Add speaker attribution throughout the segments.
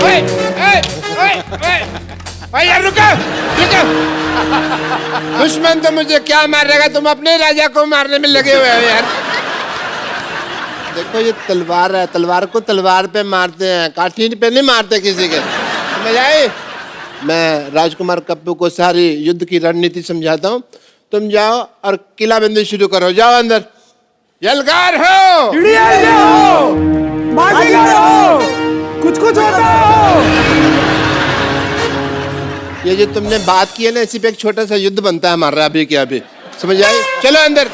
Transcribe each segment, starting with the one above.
Speaker 1: ओए ओए ओए ओए ओए यार रुको रुको। दुश्मन तो मुझे क्या मारेगा, तुम अपने राजा को मारने में लगे हुए हो यार। देखो ये तलवार है, तलवार को तलवार पे मारते हैं, काठीन पे नहीं मारते किसी के। समझ आई? मैं राजकुमार कप्पू को सारी युद्ध की रणनीति समझाता हूँ। तुम जाओ और किलाबंदी शुरू करो, जाओ अंदर। यलगार हो,
Speaker 2: हो, बाजीगर हो, कुछ कुछ होता हो।
Speaker 1: ये जो तुमने बात की है ना, इसी पे एक छोटा सा युद्ध बनता है हमारा अभी के अभी। समझ आई? चलो अंदर।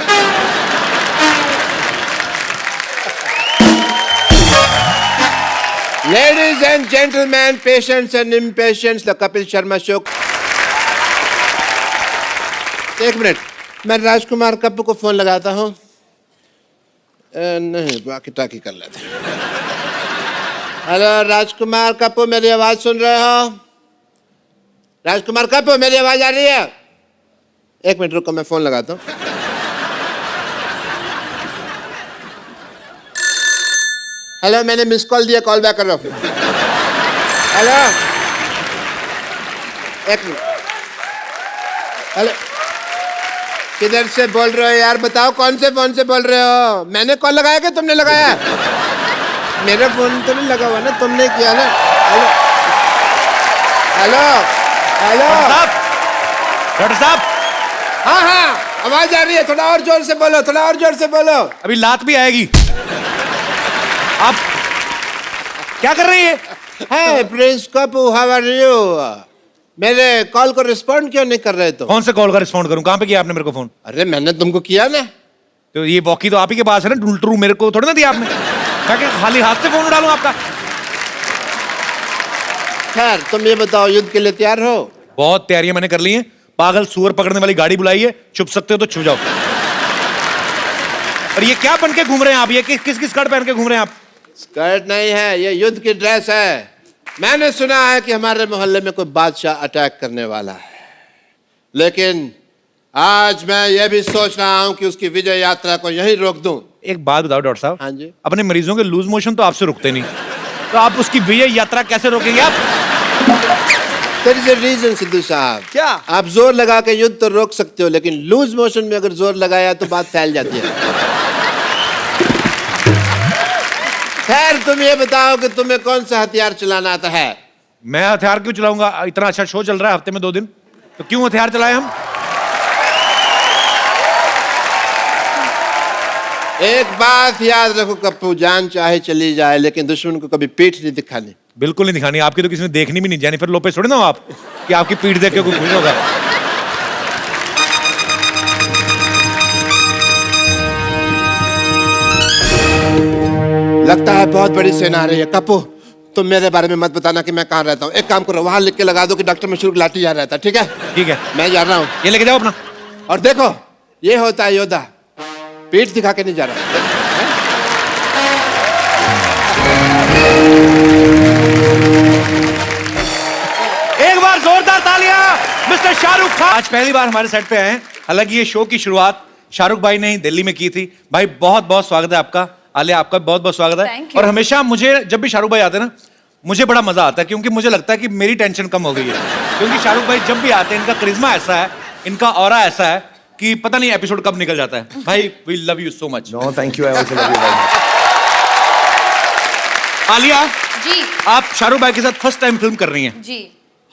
Speaker 1: Ladies and gentlemen, patients and impatients, the Kapil Sharma show. एक मिनट, मैं राजकुमार कप्पू को फोन लगाता हूँ। नहीं, बाकी टाकी कर लेते। हेलो राजकुमार कप्पू, मेरी आवाज सुन रहे हो? राजकुमार कप्पू, मेरी आवाज आ रही है? एक मिनट रुको, मैं फोन लगाता हूँ। हेलो, मैंने मिस कॉल दिया, कॉल बैक करो। हेलो, एक मिनट। हेलो, किधर से बोल रहे हो यार? बताओ कौन से फोन से बोल रहे हो? मैंने कॉल लगाया कि तुमने लगाया? मेरा फोन तो नहीं लगा हुआ ना, तुमने किया ना। हेलो हेलो हेलो
Speaker 3: डॉक्टर साहब।
Speaker 1: हाँ हाँ, आवाज आ रही है, थोड़ा और जोर से बोलो, थोड़ा और जोर से बोलो।
Speaker 3: अभी लात भी आएगी। आप क्या कर रही है?
Speaker 1: Hey, prince Kappu, how are you? मेरे कॉल को रिस्पॉन्ड क्यों नहीं कर रहे तुम?
Speaker 3: कौन से कॉल का रिस्पॉन्ड करूं? कहाँ पे किया आपने मेरे को फोन?
Speaker 1: अरे मैंने तुमको किया ना।
Speaker 3: तो ये वॉकी तो आप ही के पास है ना, टूल मेरे को थोड़ी ना दिया आपने। क्या खाली हाथ से फोन डालूं आपका?
Speaker 1: खैर तुम ये बताओ, युद्ध के लिए तैयार हो?
Speaker 3: बहुत तैयारियां मैंने कर ली हैं। पागल सुअर पकड़ने वाली गाड़ी बुलाई है, छुप सकते हो तो छुप जाओ। और ये क्या बन के घूम रहे हैं आप? ये किस किस स्कर्ट पहन के घूम रहे हैं आप?
Speaker 1: स्कर्ट नहीं है, ये युद्ध की ड्रेस है। मैंने सुना है कि हमारे मोहल्ले में कोई बादशाह अटैक करने वाला है, लेकिन आज मैं ये भी सोच रहा हूं कि उसकी विजय यात्रा को यहीं रोक दूं।
Speaker 3: एक बात बताओ डॉक्टर साहब।
Speaker 1: हाँ जी।
Speaker 3: अपने मरीजों के लूज मोशन तो आपसे रुकते नहीं, तो आप उसकी विजय यात्रा कैसे रोकेंगे आप?
Speaker 1: There is a reason, Sidhu साहब।
Speaker 3: क्या?
Speaker 1: आप जोर लगा के युद्ध तो रोक सकते हो, लेकिन लूज मोशन में अगर जोर लगाया तो बात फैल जाती है। खैर तुम ये बताओ कि तुम्हें कौन सा हथियार चलाना आता है?
Speaker 3: मैं हथियार क्यों चलाऊंगा? इतना अच्छा शो चल रहा है, हफ्ते में 2 दिन, तो क्यों हथियार चलाए हम?
Speaker 1: एक बात याद रखो कप्पू, जान चाहे चली जाए लेकिन दुश्मन को कभी पीठ नहीं दिखानी।
Speaker 3: बिल्कुल नहीं दिखानी। आपकी तो किसी ने देखनी भी नहीं। जेनिफर लोपेज थोड़ी ना हो आप कि आपकी पीठ देख के कोई खुश होगा।
Speaker 1: लगता है बहुत बड़ी सेना आ रही है। कप्पू तुम मेरे बारे में मत बताना कि मैं कहाँ रहता हूँ। एक काम करो, वहां लिख के लगा दो कि डॉक्टर मशहूर लाठी जा रहता है। ठीक है?
Speaker 3: ठीक है,
Speaker 1: मैं जा रहा हूँ।
Speaker 3: ये लेके जाओ अपना।
Speaker 1: और देखो, ये होता है योद्धा, पीठ दिखा के नहीं जा रहा।
Speaker 3: एक बार जोरदार तालियां मिस्टर शाहरुख खान। आज पहली बार हमारे सेट पे आए हैं। हालांकि ये शो की शुरुआत शाहरुख भाई ने ही दिल्ली में की थी। भाई बहुत बहुत स्वागत है आपका। आलिया आपका बहुत बहुत स्वागत है। और हमेशा मुझे जब भी शाहरुख भाई आते हैं ना, मुझे बड़ा मजा आता है, क्योंकि मुझे लगता है कि मेरी टेंशन कम हो गई है। क्योंकि शाहरुख भाई जब भी आते हैं, इनका करिश्मा ऐसा है, इनका ऑरा ऐसा है कि पता नहीं एपिसोड कब निकल जाता है। भाई we love you so much.
Speaker 2: No thank you, I also love you very much.
Speaker 3: Alia
Speaker 4: ji,
Speaker 3: आप शाहरुख भाई के साथ फर्स्ट टाइम फिल्म कर रही हैं।
Speaker 4: जी।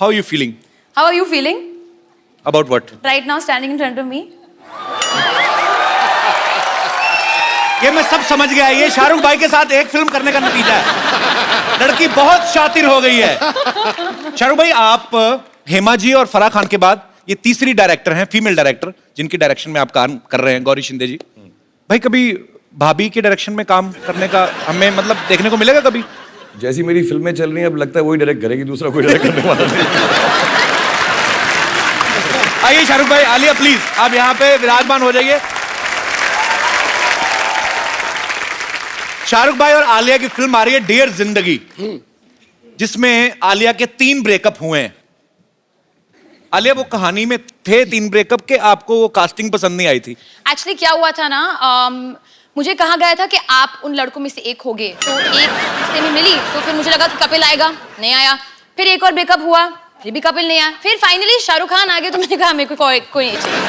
Speaker 3: How you feeling?
Speaker 4: How are you feeling
Speaker 3: about what?
Speaker 4: right now standing in front of me?
Speaker 3: ये मैं सब समझ गया। ये शाहरुख भाई के साथ एक फिल्म करने का नतीजा है। लड़की बहुत शातिर हो गई है। शाहरुख भाई, आप हेमा जी और फराह खान के बाद ये तीसरी डायरेक्टर हैं, फीमेल डायरेक्टर, जिनकी डायरेक्शन में आप काम कर रहे हैं, गौरी शिंदे जी। भाई कभी भाभी के डायरेक्शन में काम करने का हमें मतलब देखने को मिलेगा कभी?
Speaker 2: जैसी मेरी फिल्में चल रही हैं, अब लगता है वही डायरेक्ट करेगी, दूसरा कोई डायरेक्ट करने वाला नहीं।
Speaker 3: आइए शाहरुख भाई, आलिया प्लीज आप यहाँ पे विराजमान हो जाइए। शाहरुख भाई और आलिया की फिल्म आ रही है डियर जिंदगी, जिसमें आलिया के 3 ब्रेकअप हुए हैं। आलिया वो कहानी में थे 3 ब्रेकअप के, आपको वो कास्टिंग पसंद नहीं आई थी?
Speaker 4: एक्चुअली क्या हुआ था ना, मुझे कहा गया था कि आप उन लड़कों में से एक होगे, तो एक से मैं मिली तो फिर मुझे लगा कि कपिल आएगा, नहीं आया। फिर एक और ब्रेकअप हुआ, फिर भी कपिल नहीं आया। फिर फाइनली शाहरुख खान आ गए, तो मैंने कहा मेरे को कोई नहीं चाहिए।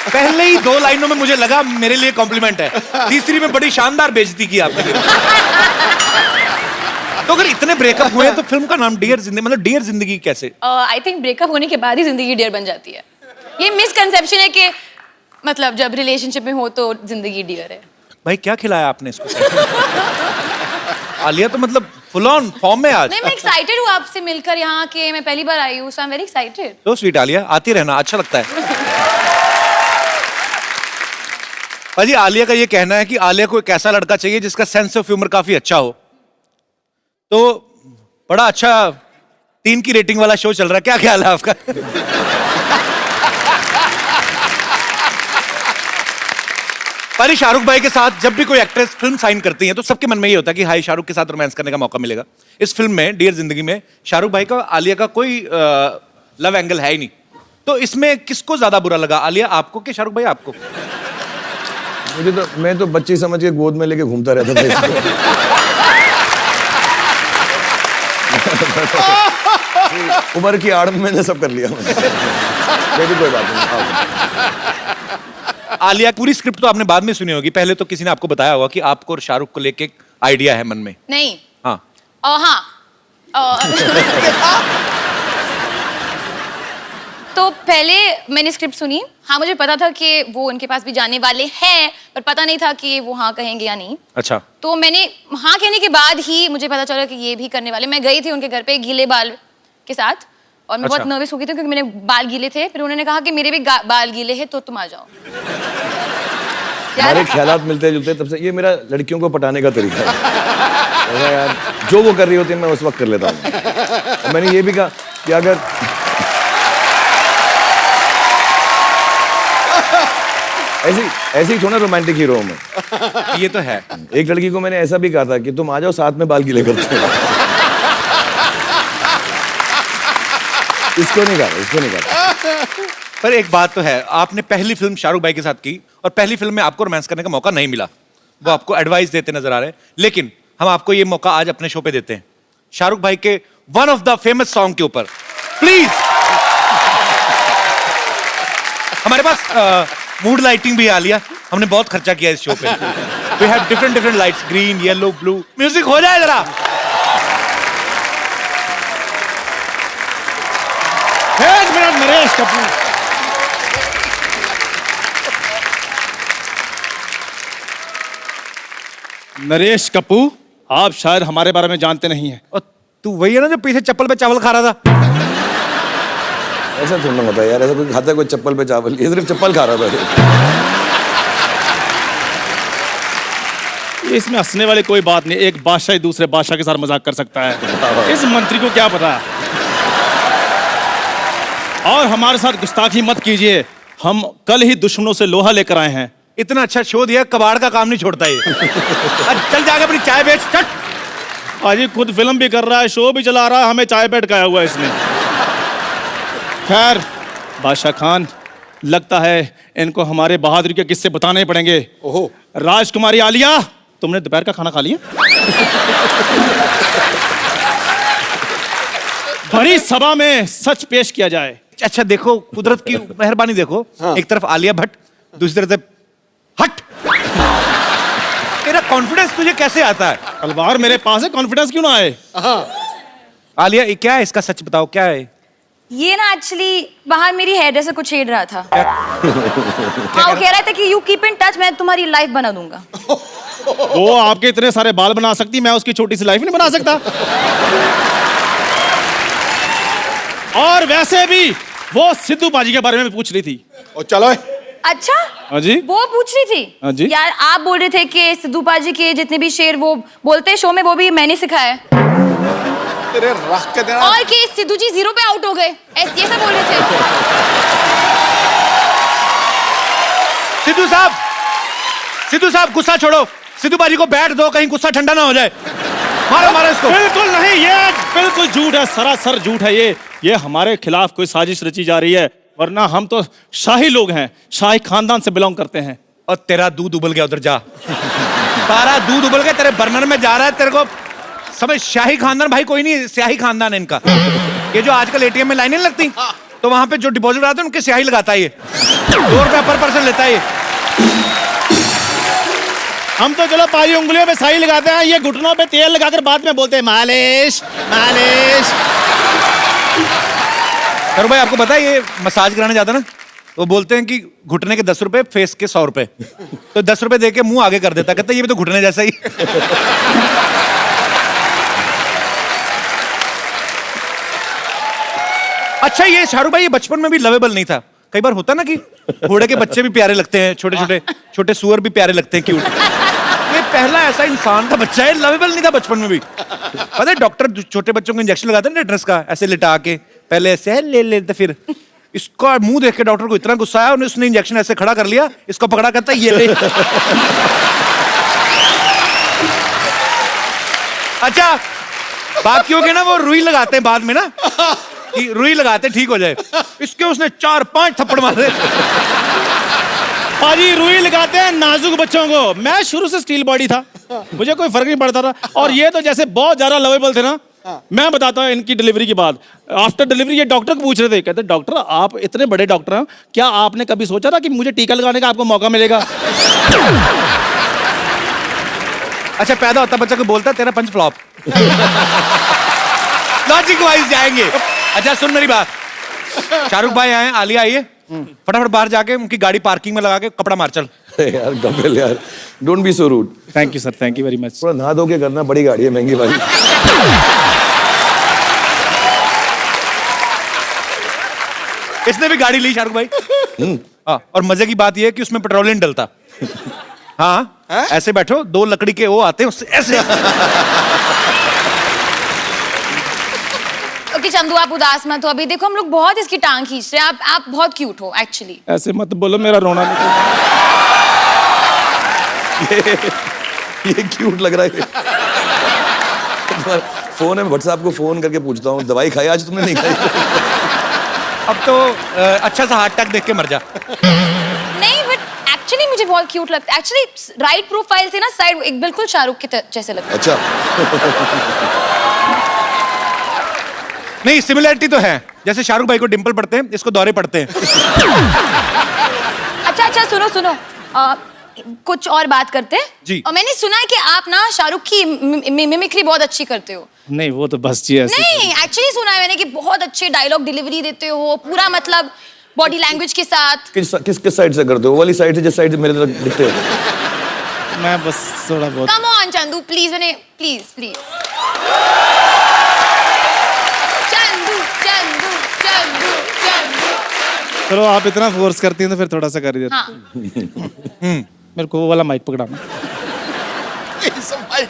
Speaker 3: पहले ही 2 लाइनों में मुझे लगा मेरे लिए कॉम्प्लीमेंट है, तीसरी में बड़ी शानदार बेइज्जती की आपने। तो अगर इतने ब्रेकअप हुए तो फिल्म का नाम डियर जिंदगी, मतलब डियर जिंदगी कैसे?
Speaker 4: आई थिंक ब्रेकअप होने के बाद ही जिंदगी डियर बन जाती है। ये मिसकंसेप्शन है कि मतलब जब रिलेशनशिप में हो तो जिंदगी डियर है।
Speaker 3: भाई क्या खिलाया आपने इसको? आलिया तो मतलब फुल ऑन फॉर्म में आज।
Speaker 4: नहीं, मैं एक्साइटेड हूँ आपसे मिलकर यहाँ के, मैं पहली बार आई हूँ, सो आई एम वेरी एक्साइटेड।
Speaker 3: तो स्वीट आलिया, आती रहना, अच्छा लगता है। भाजी आलिया का ये कहना है कि आलिया को एक ऐसा लड़का चाहिए जिसका सेंस ऑफ ह्यूमर काफी अच्छा हो। तो बड़ा अच्छा 3 की रेटिंग वाला शो चल रहा है, क्या ख्याल है आपका? पर शाहरुख भाई के साथ जब भी कोई एक्ट्रेस फिल्म साइन करती है तो सबके मन में ये होता है कि हाई शाहरुख के साथ रोमांस करने का मौका मिलेगा। इस फिल्म में डियर जिंदगी में शाहरुख भाई का आलिया का कोई लव एंगल है ही नहीं। तो इसमें किसको ज्यादा बुरा लगा, आलिया आपको कि शाहरुख भाई आपको?
Speaker 2: मुझे तो, मैं तो बच्ची समझ के गोद में लेके घूमता रहता था इसको। उम्र की आड़ में मैंने सब कर लिया। लेकिन कोई बात नहीं।
Speaker 3: आलिया पूरी स्क्रिप्ट तो आपने बाद में सुनी होगी, पहले तो किसी ने आपको बताया होगा कि आपको और शाहरुख को लेके एक आइडिया है मन में।
Speaker 4: नहीं।
Speaker 3: हाँ।
Speaker 4: तो पहले मैंने स्क्रिप्ट सुनी, हाँ मुझे पता था कि वो उनके पास भी जाने वाले हैं, पर पता नहीं था कि वो हाँ कहेंगे या नहीं।
Speaker 3: अच्छा।
Speaker 4: तो मैंने हाँ कहने के बाद ही मुझे पता चला कि ये भी करने वाले। मैं गई थी उनके घर पे गीले बाल के साथ, और मैं बहुत नर्वस हो गई थी क्योंकि मेरे बाल गीले थे। फिर उन्होंने कहा कि मेरे भी बाल गीले हैं तो तुम आ जाओ।
Speaker 2: हमारे ख्यालात मिलते जुलते, तब से ये मेरा लड़कियों को पटाने का तरीका है। यार जो वो कर रही होती है मैं उस वक्त कर लेता हूँ। और मैंने ये भी कहा कि अगर ऐसे ही थोड़ा रोमांटिक हीरो हूं मैं।
Speaker 3: ये तो है।
Speaker 2: एक लड़की को मैंने ऐसा भी कहा था कि तुम आ जाओ साथ में बाल गीले करते हो। इसको नहीं कहा।
Speaker 3: पर एक बात तो है, आपने पहली फिल्म शाहरुख भाई के साथ की और पहली फिल्म में आपको रोमांस करने का मौका नहीं मिला। वो आपको एडवाइस देते नजर आ रहे हैं, लेकिन हम आपको ये मौका आज अपने शो पे देते हैं शाहरुख भाई के one of the famous song के ऊपर। प्लीज। हमारे पास मूड लाइटिंग भी आ लिया, हमने बहुत खर्चा किया इस शो पे। We have different lights, green, yellow, blue. Music हो जाए जरा।
Speaker 5: एक मिनट, नरेश कपूर। नरेश कपूर, आप शायद हमारे बारे में जानते नहीं हैं।
Speaker 3: और तू वही है ना जो पीछे चप्पल पे चावल खा रहा था?
Speaker 2: ऐसा थोड़ा होता है यार, ऐसा कोई खाता है कोई चप्पल पे चावल? ये सिर्फ चप्पल खा रहा था।
Speaker 5: इसमें हंसने वाली कोई बात नहीं। एक बादशाह ही दूसरे बादशाह के साथ मजाक कर सकता है, इस मंत्री को क्या पता। और हमारे साथ गुस्ताखी मत कीजिए, हम कल ही दुश्मनों से लोहा लेकर आए हैं।
Speaker 3: इतना अच्छा शो दिया, कबाड़ का काम नहीं छोड़ता ये। चल जाके अपनी चाय बेच, चट।
Speaker 5: आज खुद फिल्म भी कर रहा है, शो भी चला रहा है, हमें चाय पे अटकाया हुआ है इसने। खैर बादशाह खान, लगता है इनको हमारे बहादुरी के किस्से बताने पड़ेंगे।
Speaker 3: ओहो।
Speaker 5: राजकुमारी आलिया, तुमने दोपहर का खाना खा लिया? बड़ी सभा में सच पेश किया जाए।
Speaker 3: अच्छा देखो, कुदरत की मेहरबानी देखो। हाँ। एक तरफ आलिया भट्ट, दूसरी तरफ हट। तेरा कॉन्फिडेंस तुझे कैसे आता है?
Speaker 5: तलवार मेरे पास है, कॉन्फिडेंस क्यों ना आए?
Speaker 3: आलिया ये क्या है, इसका सच बताओ क्या है?
Speaker 4: ये ना एक्चुअली बाहर मेरी हेयर ड्रेसर को छेड़ रहा था। हाँ, वो कह रहा था कि यू कीप इन टच, मैं तुम्हारी लाइफ बना दूंगा।
Speaker 5: वो आपके इतने सारे बाल बना सकती, मैं उसकी छोटी सी लाइफ नहीं बना सकता। और वैसे भी वो सिद्धू बाजी के बारे में पूछ रही थी।
Speaker 1: ओ चलो।
Speaker 4: अच्छा।
Speaker 5: हाँ जी।
Speaker 4: वो पूछ रही थी?
Speaker 5: हाँ जी।
Speaker 4: यार आप बोल रहे थे कि सिद्धू पाजी के जितने भी शेर वो बोलते हैं शो में, वो भी मैंने सिखाया है।
Speaker 1: तेरे रख के देना।
Speaker 4: और कि सिद्धू जी 0 पे आउट हो गए, ये सब बोल रहे थे।
Speaker 3: सिद्धू साहब गुस्सा छोड़ो, सिद्धू बाजी को बैठ दो, कहीं गुस्सा ठंडा ना हो जाए। मारो मारो इसको।
Speaker 5: बिल्कुल नहीं, ये बिल्कुल झूठ है, सरासर झूठ है। ये हमारे खिलाफ कोई साजिश रची जा रही है। वरना हम तो शाही लोग हैं, शाही खानदान से बिलोंग करते हैं।
Speaker 3: और तेरा दूध उबल गया, उधर जा। सारा दूध उबल गया तेरे बर्नर में जा रहा है, तेरे को समझ। शाही खानदान भाई कोई नहीं, स्याही खानदान है इनका। ये जो आजकल एटीएम में लाइनें लगती, तो वहां पे जो डिपॉजिट आते हैं उनके स्याही लगाता है ये। 2 रुपया पर पर्सन लेता है ये।
Speaker 5: हम तो चलो पाई उंगलियों पे शाही लगाते हैं, ये घुटनों पे तेल लगाकर बाद में बोलते हैं मालिश मालिश।
Speaker 3: सर भाई आपको पता है ये मसाज कराने जाता ना, वो बोलते हैं कि घुटने के 10 रुपए, फेस के 100 रुपए। तो 10 रुपए दे के मुंह आगे कर देता, कहता है ये भी तो घुटने जैसा ही। अच्छा ये शाहरुख भाई ये बचपन में भी लवेबल नहीं था? कई बार होता ना कि घोड़े के बच्चे भी प्यारे लगते हैं, छोटे छोटे छोटे सुअर भी प्यारे लगते हैं, क्यूट। ये पहला ऐसा इंसान का बच्चा है, लवेबल नहीं था बचपन में भी। पता है डॉक्टर छोटे बच्चों को इंजेक्शन लगाते हैं ना टेटनस का, ऐसे लिटा के, पहले ऐसे ले लेते, फिर इसका मुंह देख के डॉक्टर को इतना गुस्सा आया, उसने इंजेक्शन ऐसे खड़ा कर लिया, इसको पकड़ा, कहता है ये ले। अच्छा बाकियों के ना वो रुई लगाते हैं बाद में ना, कि रुई लगाते हैं ठीक हो जाए, इसके उसने 4-5 थप्पड़ मारे।
Speaker 5: पाजी रुई लगाते हैं नाजुक बच्चों को। मैं शुरू से स्टील बॉडी था, मुझे कोई फर्क नहीं पड़ता था। और ये तो जैसे बहुत ज्यादा लवेबल थे ना। मैं बताता हूँ इनकी डिलीवरी के बाद, आफ्टर डिलीवरी ये डॉक्टर को पूछ रहे थे, कहते डॉक्टर आप इतने बड़े डॉक्टर हैं, क्या आपने कभी सोचा था कि मुझे टीका लगाने का आपको मौका मिलेगा?
Speaker 3: अच्छा पैदा होता बच्चा को बोलता तेरा पंच फ्लॉप। लॉजिक वाइज जाएंगे। अच्छा सुन मेरी बात, शाहरुख भाई आए, आलिया आई है, फटाफट बाहर जाके उनकी गाड़ी पार्किंग में लगा के कपड़ा मार चल।
Speaker 2: यार कपिल यार, don't be so rude.
Speaker 5: Thank you sir, thank you very much.
Speaker 2: थोड़ा नहा धो के करना, बड़ी गाड़ी है, महंगी वाली।
Speaker 3: इसने भी गाड़ी ली शाहरुख भाई। हाँ, और मजे की बात यह है कि उसमें पेट्रोल नहीं डलता। हाँ ऐसे बैठो, 2 लकड़ी के वो आते हैं उससे ऐसे।
Speaker 4: ओके चंदू आप उदास मत हो, अभी देखो हम लोग बहुत इसकी टांग खींच रहे हैं, आप बहुत क्यूट हो एक्चुअली।
Speaker 5: ऐसे मत बोलो, मेरा रोना
Speaker 2: ये क्यूट लग रहा है। फोन है, मैं भट्ट साहब को फोन करके पूछता हूँ दवाई खाई आज तुमने? नहीं खाई।
Speaker 3: अब तो अच्छा सा हार्ट अटैक देख के मर जा।
Speaker 4: नहीं बट एक्चुअली मुझे बहुत क्यूट लगता है, एक्चुअली राइट प्रोफाइल से ना साइड एक बिल्कुल शाहरुख के जैसे लगता है।
Speaker 2: अच्छा।
Speaker 3: नहीं सिमिलरिटी तो है, जैसे शाहरुख भाई को डिंपल पड़ते हैं, इसको दौरे पड़ते हैं।
Speaker 4: अच्छा सुनो कुछ और बात करते हैं
Speaker 3: जी।
Speaker 4: और मैंने सुना है कि आप ना शाहरुख की मिमिक्री बहुत अच्छी करते हो।
Speaker 5: नहीं वो तो बस जी ऐसे।
Speaker 4: नहीं एक्चुअली सुना है मैंने कि बहुत अच्छे डायलॉग डिलीवरी देते हो, पूरा मतलब बॉडी लैंग्वेज के साथ।
Speaker 2: किस साइड से करते हो? वाली साइड से जिस साइड से मेरे तरफ दिखते हो?
Speaker 5: मैं बस थोड़ा बहुत।
Speaker 4: कम ऑन चंदू प्लीज, मैंने प्लीज चंदू चंदू चंदू चंदू।
Speaker 5: चलो आप इतना फोर्स करती हैं तो फिर थोड़ा सा कर ही देते।
Speaker 4: हाँ
Speaker 5: मेरे को वो वाला माइक पकड़ाना।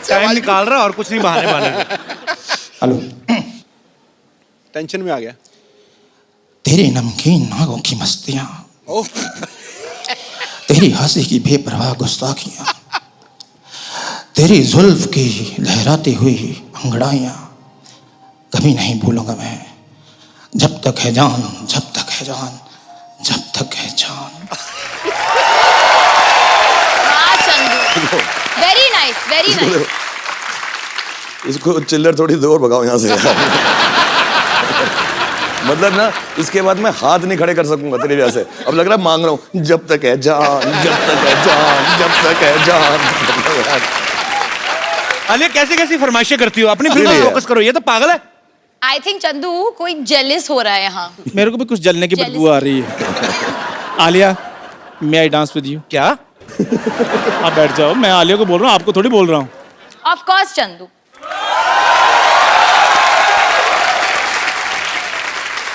Speaker 3: टाइम निकाल रहा और कुछ नहीं, बहाने।
Speaker 5: हेलो।
Speaker 1: टेंशन में आ गया।
Speaker 6: तेरे नमकीन नागों की मस्तियां, तेरी हंसी की बेपरवाह गुस्ताखियां, तेरी जुल्फ की लहराती हुई अंगड़ाइयां कभी नहीं भूलूंगा मैं। जब तक है जान, जब तक है जान, जब तक है जान।
Speaker 4: हाँ Chandu very nice very nice.
Speaker 2: इसको चिल्लर थोड़ी दूर भगाओ यहाँ से यार। मतलब ना इसके बाद मैं हाथ नहीं खड़े कर सकूंगा तेरी वजह से। अब लग रहा है मांग रहा हूँ, जब तक है जान, जब तक है जान, जब तक है जान।
Speaker 3: अरे कैसी कैसी फरमाइशें करती हो, अपनी फिल्म
Speaker 2: नहीं
Speaker 3: में
Speaker 2: है।
Speaker 3: फोकस करो, ये तो पागल है।
Speaker 4: आई थिंक चंदू कोई जेलिस हो रहा है यहाँ।
Speaker 5: मेरे को भी कुछ जलने की
Speaker 4: Jealous.
Speaker 5: बदबू आ रही है। आलिया मे आई डांस विद यू?
Speaker 3: क्या?
Speaker 5: आप बैठ जाओ, मैं आलिया को बोल रहा हूँ, आपको थोड़ी बोल रहा हूँ।
Speaker 4: Of course Chandu.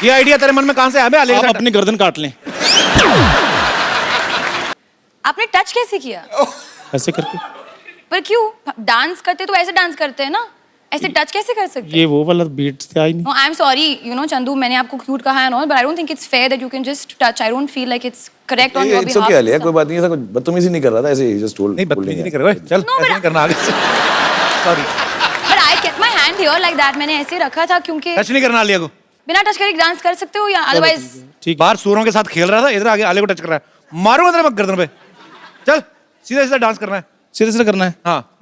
Speaker 3: ये आइडिया तेरे मन में कहां से आया? आलिया
Speaker 5: आप
Speaker 3: के साथ?
Speaker 5: अपनी गर्दन काट लें
Speaker 4: आपने टच कैसे किया?
Speaker 5: ऐसे करके।
Speaker 4: पर क्यों? डांस करते तो ऐसे डांस करते हैं ना, ऐसे टच कैसे कर सकते?
Speaker 5: ये वो वाला बीट से आई नहीं।
Speaker 4: No, I'm sorry, you know, Chandu, मैंने आपको क्यूट कहा है और but I don't think it's fair that you can just touch. I don't feel like it's correct on your
Speaker 2: it's
Speaker 4: behalf.
Speaker 2: Okay Alia, कोई बात नहीं, ऐसा कुछ बदतमीजी नहीं कर रहा था, ऐसे ही जस्ट टोल्ड।
Speaker 3: नहीं बदतमीजी नहीं कर रहा, चल
Speaker 4: No,
Speaker 3: ऐसे
Speaker 4: but-
Speaker 3: नहीं करना आगे से। Sorry,
Speaker 4: But I kept my hand here like that. मैंने ऐसे रखा था क्योंकि
Speaker 3: टच नहीं करना आलिया को।
Speaker 4: बिना टच करे डांस कर सकते हो या अदरवाइज?
Speaker 5: ठीक
Speaker 3: बाहर सूरों के साथ खेल रहा था, इधर आगे आले को टच कर रहा है, मारूंगा तेरे मैं गर्दन पे। चल सीधा सीधा डांस करना है।
Speaker 5: सीधे सीधे करना है।
Speaker 3: हाँ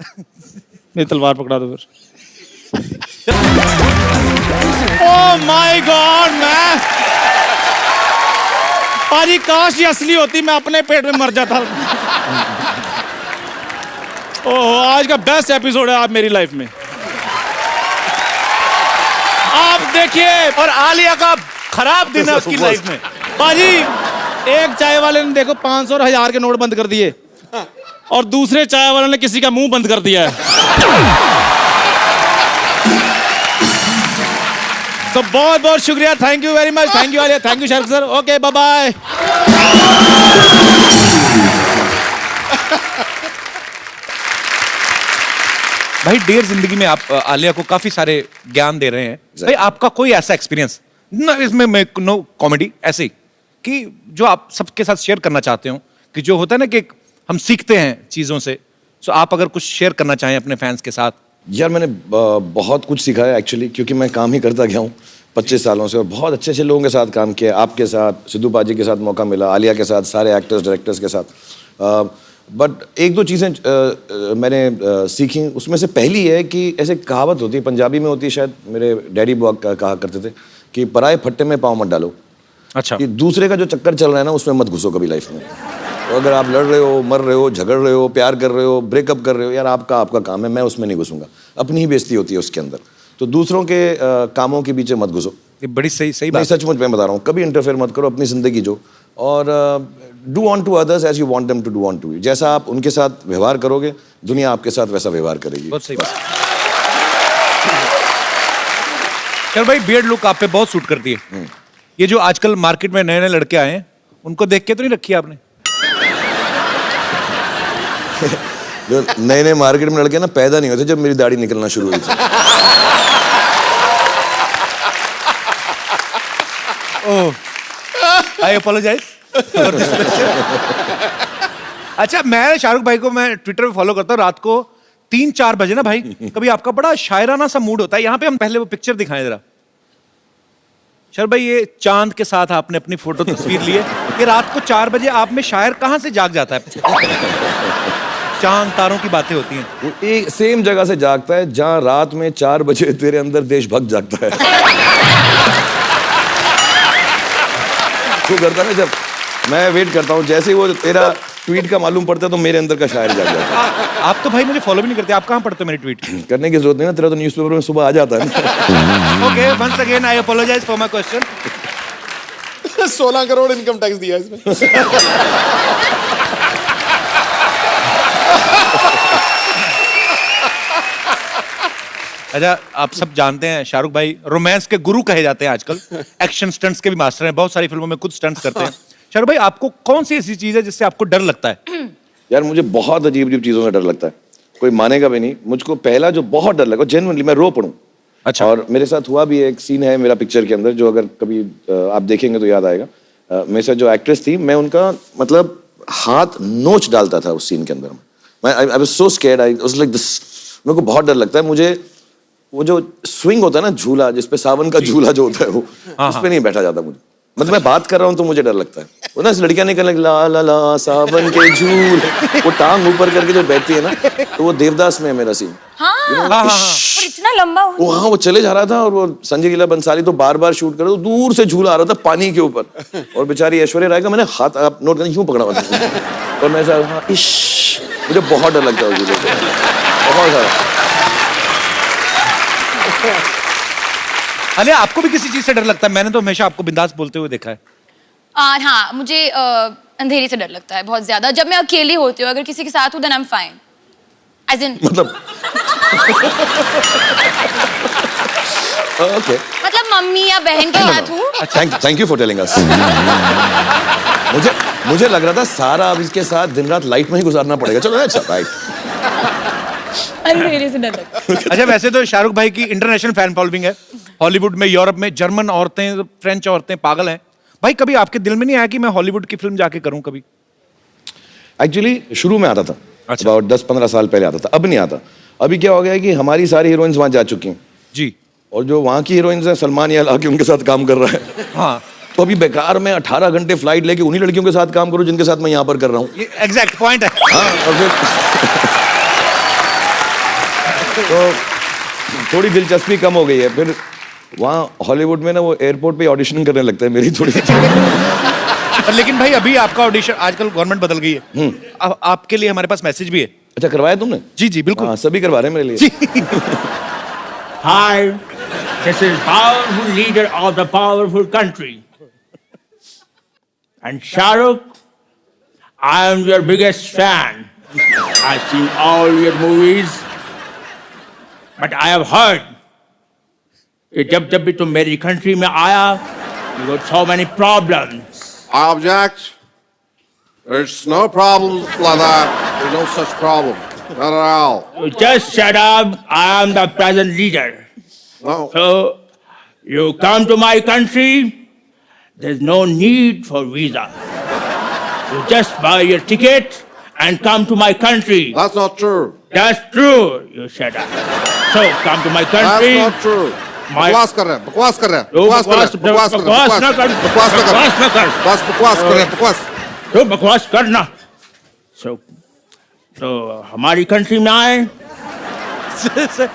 Speaker 5: मेरी तलवार पकड़ा दो फिर। ओह माय गॉड, मैं पाजी काश ये असली होती, मैं अपने पेट में मर जाता। ओह, आज का बेस्ट एपिसोड है आप मेरी लाइफ में। आप देखिए,
Speaker 3: और आलिया का खराब दिन है उसकी लाइफ में।
Speaker 5: पाजी एक चाय वाले ने देखो 500 और 1000 के नोट बंद कर दिए और दूसरे चाय वाले ने किसी का मुंह बंद कर दिया है। तो बहुत बहुत शुक्रिया, thank you very much, thank you Alia, thank you Shahrukh sir, okay bye bye.
Speaker 3: भाई डेयर जिंदगी में आप आलिया को काफी सारे ज्ञान दे रहे हैं। भाई आपका कोई ऐसा एक्सपीरियंस ना, इसमें मैं नो कॉमेडी ऐसे कि जो आप सबके साथ शेयर करना चाहते हो, कि जो होता है ना कि हम सीखते हैं चीजों से, तो आप अगर कुछ शेयर करना चाहें अपने फैंस के साथ।
Speaker 2: यार मैंने बहुत कुछ सीखा है एक्चुअली, क्योंकि मैं काम ही करता गया हूँ 25 सालों से और बहुत अच्छे अच्छे लोगों के साथ काम किया। आपके साथ, सिद्धू पाजी के साथ मौका मिला, आलिया के साथ, सारे एक्टर्स डायरेक्टर्स के साथ। बट एक दो चीज़ें मैंने सीखी, उसमें से पहली है कि ऐसे कहावत होती है, पंजाबी में होती है शायद, मेरे डैडी बुआ कहा करते थे कि पराए फट्टे में पाँव मत डालो।
Speaker 3: अच्छा।
Speaker 2: कि दूसरे का जो चक्कर चल रहा है ना, उसमें मत घुसो कभी लाइफ में। तो अगर आप लड़ रहे हो, मर रहे हो, झगड़ रहे हो, प्यार कर रहे हो, ब्रेकअप कर रहे हो, यार आपका काम है, मैं उसमें नहीं घुसूंगा। अपनी ही बेइज्जती होती है उसके अंदर, तो दूसरों के कामों के पीछे मत घुसो।
Speaker 3: ये बड़ी सही
Speaker 2: नहीं,
Speaker 3: बात।
Speaker 2: सचमुच मैं बता रहा हूँ, कभी इंटरफेयर मत करो, अपनी जिंदगी जो, और do on to others as you want them to do on to you. जैसा आप उनके साथ व्यवहार करोगे, दुनिया आपके साथ वैसा व्यवहार करेगी।
Speaker 3: बहुत सही बात। चल भाई, बियर्ड लुक आप पे बहुत सूट करती है। ये जो आजकल मार्केट में नए नए लड़के आए हैं, उनको देख के तो नहीं रखी आपने?
Speaker 2: जो नए नए मार्केट में लड़के ना पैदा नहीं होते जब मेरी दाढ़ी निकलना शुरू हुई थी।
Speaker 3: आई अपोलोजाइज फॉर दिस क्वेश्चन। अच्छा, मैं शाहरुख भाई को मैं ट्विटर पे फॉलो करता हूँ। रात को 3-4 बजे ना भाई, कभी आपका बड़ा शायराना सा मूड होता है। यहाँ पे हम पहले वो पिक्चर दिखाएं जरा। शाहरुख भाई, ये चांद के साथ आपने अपनी फोटो तस्वीर ली है, कि रात को 4 बजे आप में शायर कहाँ से जाग जाता है? चांद तारों की बातें होती हैं।
Speaker 2: वो एक सेम जगह से जागता है जहाँ रात में 4 बजे तेरे अंदर देशभक्त जागता है। तू करता ना, जब मैं वेट करता हूँ, जैसे ही वो तेरा ट्वीट का मालूम पड़ता है तो मेरे अंदर का शायर जाग जाता है।
Speaker 3: आप तो भाई मुझे फॉलो भी नहीं करते, आप कहाँ पढ़ते हो मेरे ट्वीट?
Speaker 2: करने की जरूरत नहीं ना, तेरा तो न्यूज़पेपर में सुबह आ जाता है ना।
Speaker 3: Okay, once again I apologise for my question.
Speaker 1: 16 crore income tax दिया इसने।
Speaker 3: अच्छा, आप सब जानते हैं शाहरुख भाई रोमांस के गुरु कहे जाते हैं आजकल। एक्शन स्टंट्स के भी मास्टर हैं, बहुत सारी फिल्मों में खुद स्टंट्स करते हैं। शाहरुख भाई, आपको कौन सी ऐसी चीज है जिससे आपको डर लगता है?
Speaker 2: यार मुझे बहुत अजीब अजीब चीज़ों से डर लगता है, कोई मानेगा भी नहीं। मुझको पहला जो बहुत डर लगा, जेन्युइनली मैं रो पड़ूं।
Speaker 3: अच्छा।
Speaker 2: और मेरे साथ हुआ भी है, एक सीन है मेरा पिक्चर के अंदर, जो अगर कभी आप देखेंगे तो याद आएगा। मेरे साथ जो एक्ट्रेस थी, मैं उनका मतलब हाथ नोच डालता था उस सीन के अंदर। I was so scared, I was like this. मेरे को बहुत डर लगता है। मुझे वो जो स्विंग होता है ना, झूला जिसपे सावन का झूला जो होता है, वो उस पे नहीं बैठा जाता मुझे। मतलब मैं बात कर रहा हूँ तो मुझे डर लगता है। वो ना लड़कियां निकल ला ला ला सावन के झूल, वो टांग ऊपर करके जो बैठती है ना, तो वो देवदास में है मेरा सीन।
Speaker 4: हाँ, और इतना लंबा
Speaker 2: वो हाँ, वो चले जा रहा था और वो संजय लीला बंसाली तो बार बार शूट कर रहा था, दूर से झूला आ रहा था पानी के ऊपर, और बेचारी ऐश्वर्या राय का मैंने हाथ, आप नोट करना, यूं पकड़ा हुआ था और मैं ऐसा हाँ, इश, मुझे बहुत डर लगता है झूले से, बहुत सारा।
Speaker 3: अरे आपको भी किसी चीज से डर लगता है? मैंने तो हमेशा आपको बिंदास बोलते हुए देखा है।
Speaker 4: हाँ, मुझे अंधेरे से डर लगता है बहुत ज्यादा। जब मैं अकेली होती हूँ, अगर किसी के साथ हूँ then I am fine, as in
Speaker 2: मतलब ओके,
Speaker 4: मतलब मम्मी या बहन के साथ हूँ।
Speaker 2: Thank you for telling us. मुझे लग रहा था सारा अब इसके साथ दिन रात लाइट में ही गुजारना पड़ेगा। चलो अच्छा, राइट।
Speaker 4: अंधेरे से डर लगता है।
Speaker 3: अच्छा, वैसे तो शाहरुख भाई की इंटरनेशनल फैन फॉलोइंग है, हॉलीवुड में, यूरोप में। जर्मन औरतें, फ्रेंच औरतें पागल हैं। भाई कभी आपके दिल में नहीं आया कि मैं हॉलीवुड की फिल्म जाके करूं कभी?
Speaker 2: एक्चुअली शुरू में आता था,
Speaker 3: अच्छा।
Speaker 2: about 10-15 साल पहले आता था, अब नहीं आता। अभी क्या हो गया है कि हमारी सारी हीरोइंस वहां जा चुकी हैं।
Speaker 3: जी।
Speaker 2: और जो वहाँ की हीरोइंस हैं, सलमान यार आके उनके साथ काम कर रहा है।
Speaker 3: हाँ
Speaker 2: तो अभी बेकार में 18 घंटे फ्लाइट लेके उन्हीं लड़कियों के साथ काम करूँ जिनके साथ मैं यहाँ पर कर रहा हूँ।
Speaker 3: ये एग्जैक्ट पॉइंट है।
Speaker 2: हाँ, और फिर तो थोड़ी दिलचस्पी कम हो गई है। फिर वहाँ हॉलीवुड में ना वो एयरपोर्ट पे ऑडिशन करने लगता है मेरी थोड़ी।
Speaker 3: लेकिन भाई अभी आपका ऑडिशन, आजकल गवर्नमेंट बदल गई है, अब आपके लिए हमारे पास मैसेज भी है।
Speaker 2: अच्छा, करवाया तुमने?
Speaker 3: जी जी बिल्कुल।
Speaker 2: हाँ, सभी करवा रहे हैं मेरे लिए।
Speaker 5: Hi, this is powerful leader of the powerful country. And Shah Rukh, I am your biggest fan. I've seen all your movies. But I have heard कि जब भी तुम मेरी country में आया, you got so many problems.
Speaker 7: I object. There's no problems like that. There's no such problem. Not at all.
Speaker 5: You just shut up. I am the present leader.
Speaker 7: No.
Speaker 5: So, you come to my country, there's no need for visa. You just buy your ticket and come to my country.
Speaker 7: That's not true.
Speaker 5: That's true. You shut up. So, come to my country.
Speaker 7: That's not true.
Speaker 5: My-
Speaker 7: बकवास कर रहे हैं, बकवास कर रहे हैं,
Speaker 5: तो
Speaker 7: बकवास कर रहे हैं, बकवास कर रहे हैं,
Speaker 5: बकवास ना कर,
Speaker 7: बकवास ना कर,
Speaker 5: बकवास ना कर।
Speaker 7: बस बकवास कर रहे हैं, बकवास।
Speaker 5: तो बकवास करना। तो हमारी कंट्री में आए,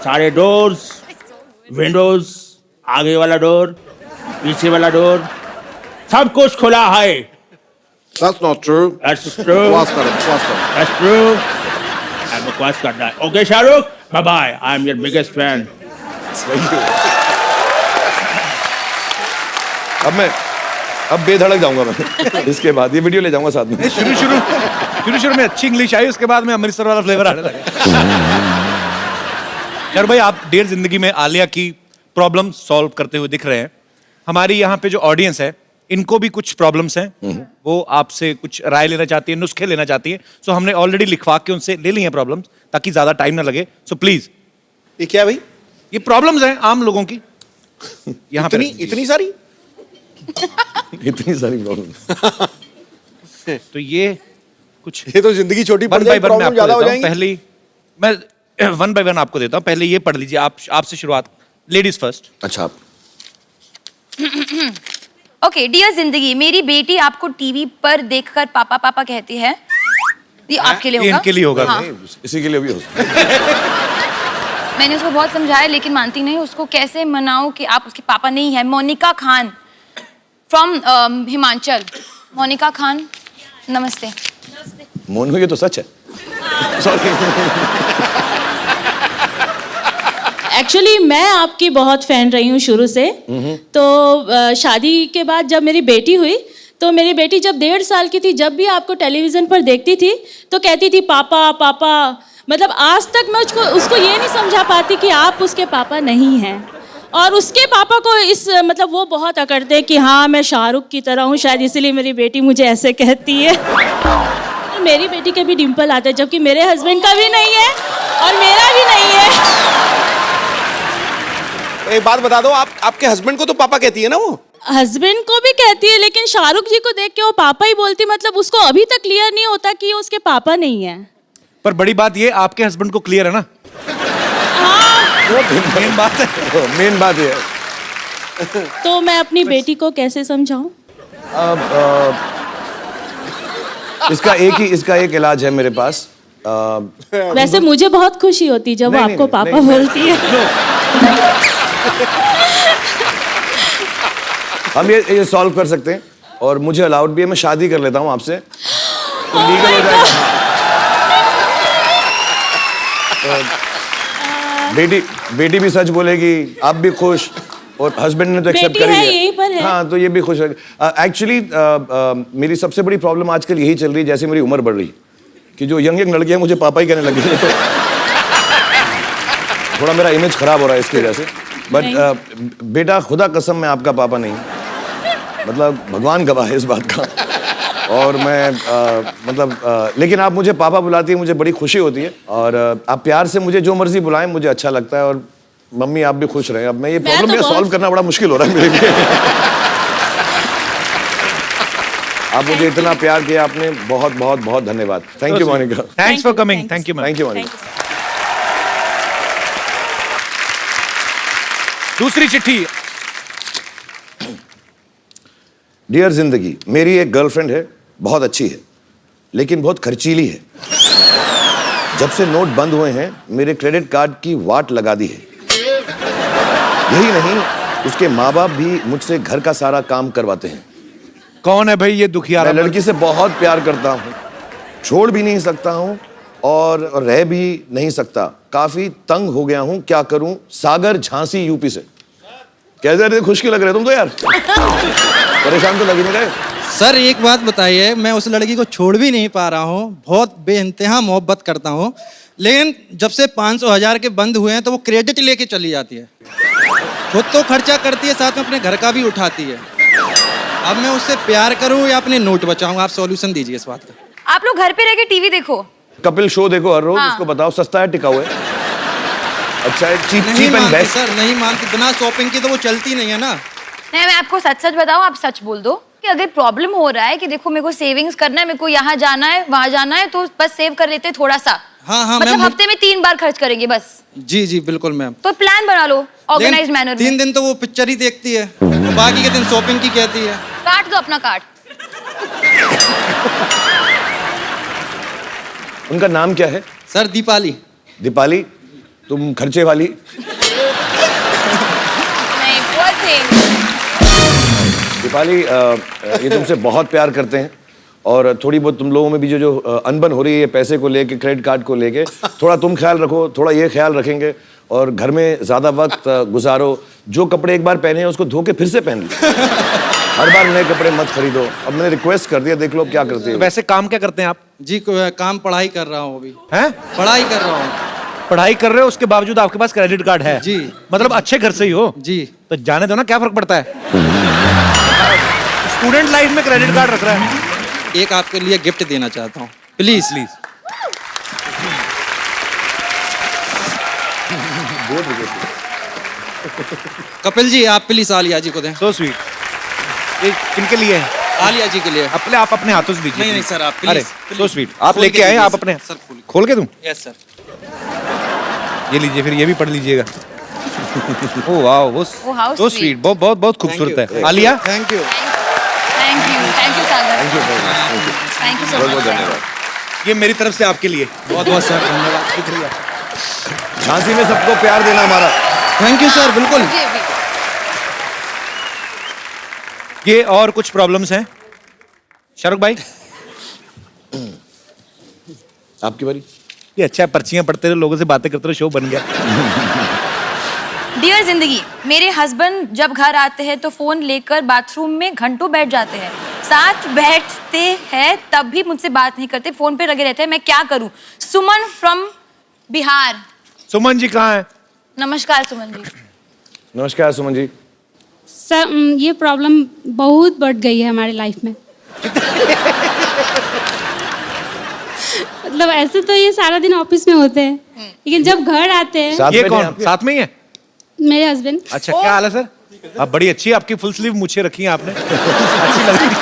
Speaker 5: सारे डोर्स, विंडोज, आगे वाला डोर, पीछे वाला डोर, सब कुछ खुला है।
Speaker 7: That's not true.
Speaker 5: That's true.
Speaker 7: बकवास कर रहे हैं, बकवास कर रहे हैं।
Speaker 5: That's true. I'm बकवास करना है। Okay, Shahrukh, bye bye. I'm your biggest fan.
Speaker 2: अब बेधड़क जाऊंगा मैं। इसके बाद ये वीडियो ले जाऊंगा साथ में।
Speaker 3: शुरू में अच्छी इंग्लिश आई, उसके बाद में अमृतसर वाला फ्लेवर आने लगा। यार भाई, आप डियर जिंदगी में आलिया की प्रॉब्लम सॉल्व करते हुए दिख रहे हैं। हमारी यहाँ पे जो ऑडियंस है, इनको भी कुछ प्रॉब्लम्स हैं, वो आपसे कुछ राय लेना चाहती है, नुस्खे लेना चाहती है। सो हमने ऑलरेडी लिखवा के उनसे ले ली हैं प्रॉब्लम्स, ताकि ज्यादा टाइम ना लगे। सो प्लीज,
Speaker 1: ये क्या भाई?
Speaker 3: ये प्रॉब्लम्स हैं आम लोगों की यहाँ पे।
Speaker 1: इतनी सारी?
Speaker 2: इतनी सारी प्रॉब्लम।
Speaker 3: तो ये कुछ
Speaker 1: ये तो जिंदगी छोटी पड़
Speaker 3: वन बाय
Speaker 1: जाएगी,
Speaker 3: वन मैं
Speaker 1: प्रॉब्लम
Speaker 3: आपको
Speaker 1: ज्यादा हो
Speaker 3: देता हूँ।
Speaker 1: जाएंगी।
Speaker 3: पहली मैं वन बाय वन आपको देता हूँ। पहले ये पढ़ लीजिए, आपसे शुरुआत, लेडीज फर्स्ट।
Speaker 2: अच्छा, आप
Speaker 4: ओके, डियर जिंदगी, मेरी बेटी आपको टीवी पर देखकर पापा पापा कहती है। ये आपके लिए
Speaker 3: ये
Speaker 4: होगा?
Speaker 3: इनके लिए होगा।
Speaker 4: हाँ।
Speaker 2: इसी के लिए भी हो सकता है।
Speaker 4: मैंने उसको बहुत समझाया लेकिन मानती नहीं। उसको कैसे मनाऊं कि आप उसके पापा नहीं है? मोनिका खान फ्रॉम हिमाचल। मोनिका खान, नमस्ते।
Speaker 2: मोनू, ये तो सच है। सॉरी।
Speaker 8: एक्चुअली मैं आपकी बहुत फैन रही हूँ शुरू से। तो शादी के बाद जब मेरी बेटी हुई, तो मेरी बेटी जब 1.5 साल की थी, जब भी आपको टेलीविज़न पर देखती थी तो कहती थी पापा पापा। मतलब आज तक मैं उसको ये नहीं समझा पाती कि आप उसके पापा नहीं हैं। और उसके पापा को मतलब वो बहुत अकड़ते कि हाँ मैं शाहरुख की तरह हूँ, शायद इसलिए मेरी बेटी मुझे ऐसे कहती है। और मेरी बेटी के भी डिम्पल आते हैं, जबकि मेरे हस्बैंड का भी नहीं है और मेरा भी नहीं है।
Speaker 1: एक बात बता दो, आपके हस्बैंड को तो पापा कहती है ना वो?
Speaker 8: हस्बैंड को भी कहती है, लेकिन शाहरुख जी को देख के वो पापा ही बोलती। मतलब उसको अभी तक क्लियर नहीं होता कि ये उसके पापा नहीं है।
Speaker 3: पर बड़ी बात ये, आपके हस्बैंड को क्लियर है ना? वो मेन बात है।
Speaker 2: मेन बात ये है।
Speaker 8: तो मैं अपनी बेटी को कैसे समझाऊं?
Speaker 2: इसका एक इलाज है मेरे पास।
Speaker 8: वैसे मुझे बहुत खुशी होती जब वो
Speaker 2: नहीं,
Speaker 8: आपको
Speaker 2: नहीं,
Speaker 8: पापा
Speaker 2: नहीं,
Speaker 8: बोलती है।
Speaker 2: हम ये सॉल्व कर सकते हैं, और मुझे अलाउड भी है। मैं शादी कर लेता हूँ आपसे, तो
Speaker 8: Oh
Speaker 2: लीगल
Speaker 8: my
Speaker 2: हो जाएगा। तो बेटी भी सच बोलेगी, आप भी खुश, और हस्बैंड ने तो एक्सेप्ट
Speaker 8: बेटी
Speaker 2: कर ही
Speaker 8: है,
Speaker 2: लिया।
Speaker 8: यहीं पर है।
Speaker 2: हाँ, तो ये भी खुश है। एक्चुअली मेरी सबसे बड़ी प्रॉब्लम आजकल यही चल रही है, जैसे मेरी उम्र बढ़ रही कि जो यंग लड़कियां मुझे पापा ही कहने लगी हैं। थोड़ा मेरा इमेज खराब हो रहा है इसकी वजह से। बट बेटा, खुदा कसम मैं आपका पापा नहीं, मतलब भगवान गवाह है इस बात का। और मैं लेकिन आप मुझे पापा बुलाती है, मुझे बड़ी खुशी होती है। और आप प्यार से मुझे जो मर्जी बुलाएं, मुझे अच्छा लगता है। और मम्मी, आप भी खुश रहें। अब मैं ये प्रॉब्लम
Speaker 8: तो
Speaker 2: सॉल्व करना बड़ा मुश्किल हो रहा है मेरे लिए। आप मुझे इतना प्यार किया आपने, बहुत बहुत बहुत धन्यवाद। Thank you Monica.
Speaker 3: Thanks for
Speaker 8: you,
Speaker 3: coming.
Speaker 8: thanks.
Speaker 3: Thank you ma'am.
Speaker 2: Thank you Monica.
Speaker 8: Thank you, sir.
Speaker 3: दूसरी चिट्ठी।
Speaker 2: डियर जिंदगी, मेरी एक गर्लफ्रेंड है, बहुत अच्छी है, लेकिन बहुत खर्चीली है। जब से नोट बंद हुए हैं, मेरे क्रेडिट कार्ड की वाट लगा दी है। यही नहीं, उसके माँ बाप भी मुझसे घर का सारा काम करवाते हैं।
Speaker 3: कौन है भाई ये दुखियारा?
Speaker 2: मैं लड़की से बहुत प्यार करता हूँ, छोड़ भी नहीं सकता हूँ और रह भी नहीं सकता। काफी तंग हो गया हूँ, क्या करूँ? सागर झांसी यूपी से। कैसे रहे? खुश क्यों लग रहे तुम तो यार? परेशान तो लग ही नहीं रहे।
Speaker 9: सर एक बात बताइए, मैं उस लड़की को छोड़ भी नहीं पा रहा हूँ, बहुत बेइंतहा मोहब्बत करता हूँ, लेकिन जब से 500,000 के बंद हुए हैं तो वो क्रेडिट लेके चली जाती है। खुद तो खर्चा करती है, साथ में अपने घर का भी उठाती है। अब मैं उससे प्यार करूँ या अपने नोट बचाऊँ? आप सॉल्यूशन दीजिए इस बात का।
Speaker 4: आप लोग घर पे रह के टीवी देखो।
Speaker 2: कपिल शो देखो हर रोज,
Speaker 4: हाँ।
Speaker 2: उसको बताओ सस्ता है, टिकाऊ है, अच्छा है, चीप
Speaker 9: नहीं
Speaker 2: एंड
Speaker 9: मानती
Speaker 2: बेस्ट।
Speaker 9: सर, नहीं मानती। बिना शॉपिंग की तो वो चलती नहीं है ना।
Speaker 4: नहीं, मैं आपको सच सच बताऊं, आप सच बोल दो कि अगर प्रॉब्लम हो रहा है कि देखो मेरे को सेविंग्स करना है, मेरे को यहाँ जाना है वहां जाना है, तो बस सेव कर लेते हैं थोड़ा सा।
Speaker 9: हाँ,
Speaker 4: मतलब
Speaker 9: मैम।
Speaker 4: हफ्ते में 3 बार खर्च करेंगे बस।
Speaker 9: जी जी बिल्कुल मैम।
Speaker 4: तो प्लान बना लो ऑर्गेनाइज मैनर में।
Speaker 9: 3 दिन तो वो पिक्चर ही देखती है, तो बाकी के दिन शॉपिंग की कहती है।
Speaker 4: काट दो अपना कार्ड।
Speaker 2: उनका नाम क्या है?
Speaker 9: सर दीपाली।
Speaker 2: दीपाली, तुम खर्चे वाली।
Speaker 4: नहीं, poor thing।
Speaker 2: दीपाली, ये तुमसे बहुत प्यार करते हैं और थोड़ी बहुत तुम लोगों में भी जो अनबन हो रही है पैसे को लेके, क्रेडिट कार्ड को लेके, थोड़ा तुम ख्याल रखो, थोड़ा ये ख्याल रखेंगे और घर में ज्यादा वक्त गुजारो। जो कपड़े एक बार पहने हैं उसको धो के फिर से पहन लो। हर बार नए कपड़े मत खरीदो। अब मैंने रिक्वेस्ट कर दिया, देख लो क्या करते हो।
Speaker 3: वैसे काम क्या करते हैं आप?
Speaker 9: जी काम पढ़ाई कर रहा हूँ अभी।
Speaker 3: हैं?
Speaker 9: पढ़ाई कर रहा हूँ।
Speaker 3: पढ़ाई कर रहे हो, उसके बावजूद आपके पास क्रेडिट कार्ड है?
Speaker 9: जी।
Speaker 3: मतलब अच्छे घर से ही हो?
Speaker 9: जी।
Speaker 3: तो जाने दो ना, क्या फर्क पड़ता है? स्टूडेंट लाइफ में क्रेडिट कार्ड रख रहा है।
Speaker 9: एक आपके लिए गिफ्ट देना चाहता हूँ, प्लीज प्लीज। कपिल जी आप प्लीज आलिया जी को दें।
Speaker 3: So sweet. ये किनके लिए है?
Speaker 9: आलिया जी के लिए।
Speaker 3: आप अपने हाथों से दीजिए।
Speaker 9: नहीं सर, आप
Speaker 3: अरे
Speaker 9: प्लीज।
Speaker 3: So sweet. आप लेके आए, आप अपने
Speaker 9: सर
Speaker 3: खोल के दूं?
Speaker 9: Yes sir.
Speaker 3: ये लीजिए, फिर ये भी पढ़ लीजिएगा। ओह वाह, वो
Speaker 4: how
Speaker 3: सो
Speaker 4: sweet।
Speaker 3: स्वीट, बहुत बहुत बहुत खूबसूरत है। Alia,
Speaker 9: thank you.
Speaker 4: Thank you Sagar. Thank you so
Speaker 2: बहुत बहुत
Speaker 4: मच।
Speaker 2: धन्यवाद।
Speaker 3: ये मेरी तरफ से आपके लिए।
Speaker 9: बहुत बहुत सर धन्यवाद, शुक्रिया।
Speaker 2: झांसी में सबको प्यार देना हमारा।
Speaker 9: थैंक यू सर, बिल्कुल।
Speaker 4: जी, जी।
Speaker 3: ये और कुछ प्रॉब्लम्स हैं शाहरुख भाई?
Speaker 2: आपकी बारी।
Speaker 3: ये अच्छा है, पर्चियां पढ़ते रहो, लोगों से बातें करते रहो, शो बन गया।
Speaker 4: डियर जिंदगी, मेरे हस्बैंड जब घर आते हैं तो फोन लेकर बाथरूम में घंटों बैठ जाते हैं। साथ बैठते हैं तब भी मुझसे बात नहीं करते, फोन पे लगे रहते हैं। मैं क्या करूं? सुमन फ्रॉम बिहार।
Speaker 3: सुमन जी कहाँ है?
Speaker 4: नमस्कार सुमन जी।
Speaker 2: नमस्कार सुमन जी।
Speaker 10: सर ये प्रॉब्लम बहुत बढ़ गई है हमारे लाइफ में। मतलब ऐसे तो ये सारा दिन ऑफिस में होते हैं, लेकिन जब घर आते हैं।
Speaker 2: साथ
Speaker 3: ये
Speaker 2: में
Speaker 3: कौन
Speaker 2: नहीं,
Speaker 3: साथ में ही है?
Speaker 10: मेरे हस्बैंड।
Speaker 3: अच्छा, क्या हाल है सर? आप बड़ी अच्छी है, आपकी फुल स्लीव मूछें रखी हैं आपने, अच्छी लग रही है।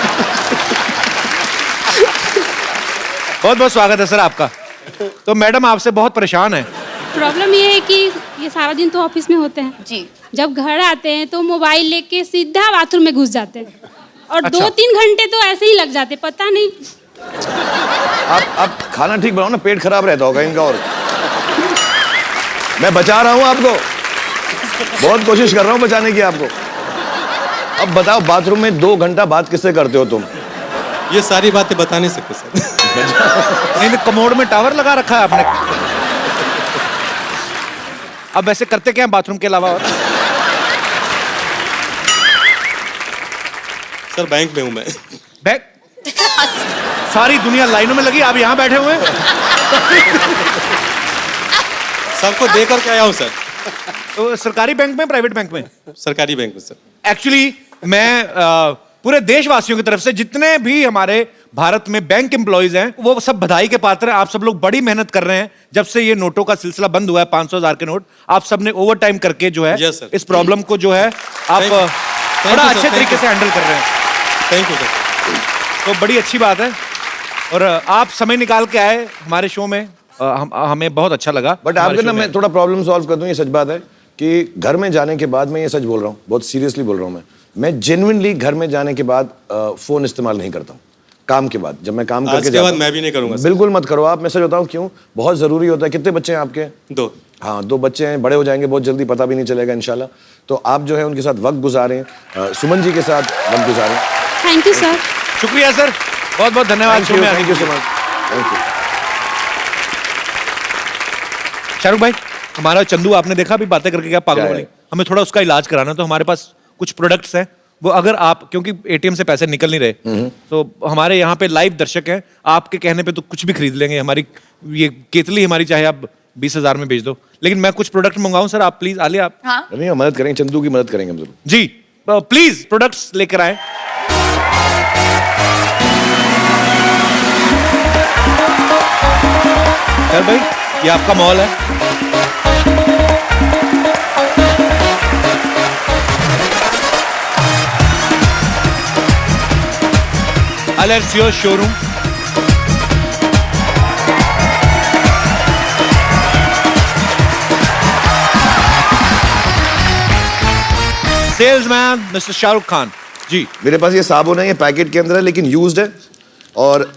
Speaker 3: बहुत बहुत स्वागत है सर आपका। तो मैडम आपसे बहुत परेशान है।
Speaker 10: प्रॉब्लम ये है कि ये सारा दिन तो ऑफिस में होते हैं
Speaker 4: जी।
Speaker 10: जब घर आते हैं तो मोबाइल लेके सीधा बाथरूम में घुस जाते हैं और
Speaker 3: अच्छा।
Speaker 10: 2-3 घंटे तो ऐसे ही लग जाते, पता नहीं।
Speaker 2: आप खाना ठीक बनाओ ना, पेट खराब रहता होगा इनका। और मैं बचा रहा हूँ आपको, बहुत कोशिश कर रहा हूँ बचाने की आपको। अब बताओ, बाथरूम में 2 घंटा बात किससे करते हो तुम?
Speaker 9: ये सारी बातें बता नहीं सकते सर।
Speaker 3: नहीं, कमोड में टावर लगा रखा है आपने। अब वैसे करते क्या है बाथरूम के अलावा? और
Speaker 9: सर बैंक में हूँ मैं।
Speaker 3: बैग सारी दुनिया लाइनों में लगी, आप यहाँ बैठे हुए हैं।
Speaker 9: सबको देकर के आया हूँ सर।
Speaker 3: तो सरकारी बैंक में, प्राइवेट बैंक में?
Speaker 9: सरकारी बैंक में सर।
Speaker 3: एक्चुअली मैं पूरे देशवासियों की तरफ से, जितने भी हमारे भारत में बैंक एम्प्लॉइज हैं, वो सब बधाई के पात्र हैं। आप सब लोग बड़ी मेहनत कर रहे हैं। जब से ये नोटों का सिलसिला बंद हुआ है, 500,000 के नोट, आप सब ने ओवर टाइम करके जो है
Speaker 9: Yes, sir.
Speaker 3: इस प्रॉब्लम को जो है आप बड़ा अच्छे तरीके से हैंडल कर रहे हैं।
Speaker 9: Thank you sir.
Speaker 3: तो बड़ी अच्छी बात है। और आप समय निकाल के आए हमारे शो में, हमें बहुत अच्छा लगा।
Speaker 2: बट
Speaker 3: हमारे
Speaker 2: आपके ना
Speaker 3: show
Speaker 2: मैं
Speaker 3: में।
Speaker 2: थोड़ा प्रॉब्लम सॉल्व कर दूं, ये सच बात है। कि घर में जाने के बाद, मैं ये सच बोल रहा हूँ, बहुत सीरियसली बोल रहा हूँ, मैं जेन्युइनली घर में जाने के बाद फोन इस्तेमाल नहीं करता हूँ। काम के बाद, जब मैं काम करके जाता हूँ,
Speaker 5: मैं भी नहीं करूंगा।
Speaker 2: बिल्कुल मत करो आप। मैं सच बताऊँ क्यों, बहुत जरूरी होता है। कितने बच्चे हैं आपके?
Speaker 5: 2।
Speaker 2: हाँ, 2 बच्चे हैं, बड़े हो जाएंगे बहुत जल्दी, पता भी नहीं चलेगा इंशाल्लाह। तो आप जो है उनके साथ वक्त गुजारें, सुमन जी के साथ वक्त गुजारें।
Speaker 10: Thank you sir.
Speaker 3: शुक्रिया सर, बहुत बहुत धन्यवाद। शो में आने
Speaker 2: थैंक
Speaker 3: के
Speaker 2: यू सो
Speaker 3: लिए।
Speaker 2: मच। Thank you.
Speaker 3: शाहरुख भाई, हमारा चंदू आपने देखा अभी बातें करके क्या पागल
Speaker 2: क्या
Speaker 3: वाली,
Speaker 2: है?
Speaker 3: हमें थोड़ा उसका इलाज कराना, तो हमारे पास कुछ प्रोडक्ट्स हैं, वो अगर आप, क्योंकि एटीएम से पैसे निकल नहीं रहे, तो हमारे यहाँ पे लाइव दर्शक हैं, आपके कहने पे तो कुछ भी खरीद लेंगे। हमारी ये केतली हमारी चाहे आप 20,000 में बेच दो, लेकिन मैं कुछ प्रोडक्ट मंगाऊं सर, आप प्लीज आलिया आप।
Speaker 4: हाँ
Speaker 2: नहीं, हम मदद करेंगे, चंदू की मदद करेंगे हम जरूर।
Speaker 3: जी प्लीज प्रोडक्ट्स लेकर आए। सर भाई, ये आपका मॉल है। Alessio showroom. Salesman mister Shahrukh Khan ji.
Speaker 2: मेरे पास ये साबुन है, ये पैकेट के अंदर है लेकिन यूज्ड है, और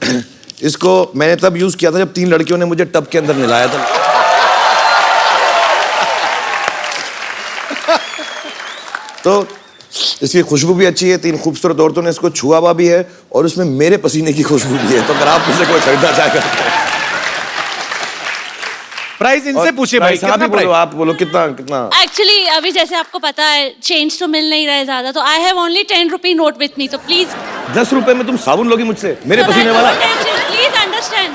Speaker 2: इसको मैंने तब यूज किया था जब 3 लड़कियों ने मुझे टब के अंदर नहलाया था। तो इसकी खुशबू भी अच्छी है, 3 खूबसूरत औरतों ने इसको छुआ हुआ भी है, और उसमें मेरे पसीने की खुशबू भी है। तो अगर आप मुझसे कोई खरीदना चाहेगा,
Speaker 3: प्राइस इनसे पूछे भाई,
Speaker 2: आप ही बोलो, आप बोलो कितना कितना।
Speaker 8: एक्चुअली अभी जैसे आपको पता है चेंज तो मिल नहीं रहा है ज्यादा, तो I have only 10 rupee note with me, तो प्लीज
Speaker 2: 10 रुपए में तुम साबुन लोगी मुझसे, मेरे पसीने वाला?
Speaker 8: Please understand,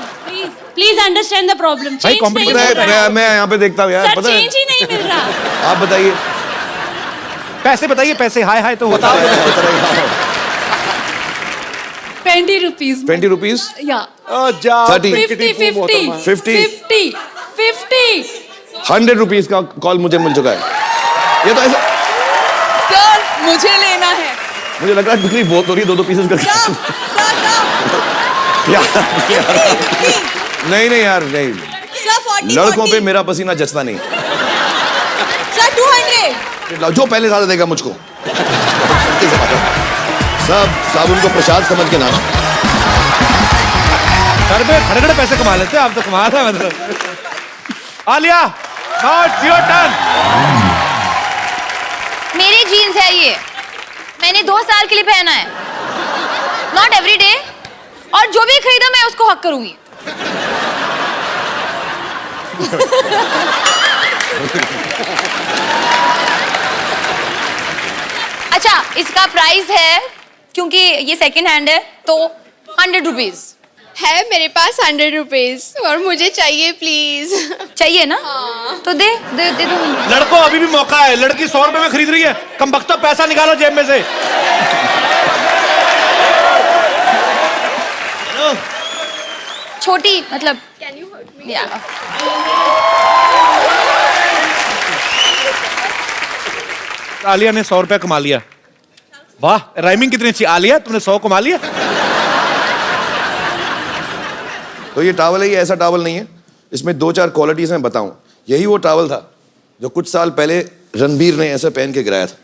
Speaker 8: please understand the problem.
Speaker 3: भाई, competition है।
Speaker 2: मैं यहाँ पे देखता हूँ यार,
Speaker 8: सर
Speaker 2: पता है?
Speaker 8: चेंज ही नहीं मिल रहा।
Speaker 2: आप बताइए।
Speaker 3: पैसे बताइए, पैसे हाय हाय तो होता है।
Speaker 10: 20 रुपीज
Speaker 2: 20 रुपीज,
Speaker 10: या
Speaker 2: 30,
Speaker 10: 50
Speaker 2: 100 रुपीज का कॉल मुझे मिल चुका है। ये तो ऐसा,
Speaker 10: सर मुझे लेना है।
Speaker 2: मुझे लग रहा है बिक्री बहुत हो रही है, 2-2 पीसेस करके। नहीं नहीं यार, नहीं, लड़कों पे मेरा पसीना जचता नहीं।
Speaker 10: सर 200।
Speaker 2: जो पहले ज्यादा देगा मुझको। सब साबुन को प्रसाद समझ के नाम।
Speaker 3: सर पे खड़े खड़े पैसे कमा लेते हैं आप, तो कमा रहे हैं मतलब। Alia, now it's your turn.
Speaker 4: मेरी जीन्स है ये, मैंने 2 साल के लिए पहना है, नॉट एवरी डे, और जो भी खरीदा मैं उसको हक करूंगी। अच्छा, इसका प्राइस है, क्योंकि ये सेकंड हैंड है, तो 100 रुपीज
Speaker 10: है मेरे पास 100 रुपीज, और मुझे चाहिए प्लीज।
Speaker 4: चाहिए ना? तो दे दे दे दो।
Speaker 3: लड़कों, अभी भी मौका है, लड़की 100 रुपए में खरीद रही है, कमबख्तो पैसा निकालो जेब में से।
Speaker 4: छोटी मतलब या
Speaker 3: आलिया ने 100 रुपया कमा लिया। वाह, राइमिंग कितनी अच्छी। आलिया, तुमने 100 कमा लिया।
Speaker 2: तो ये टॉवल है, ये ऐसा टॉवल नहीं है, इसमें 2-4 क्वालिटीज हैं, बताऊं। यही वो टॉवल था जो कुछ साल पहले रणबीर ने ऐसे पहन के गिराया था।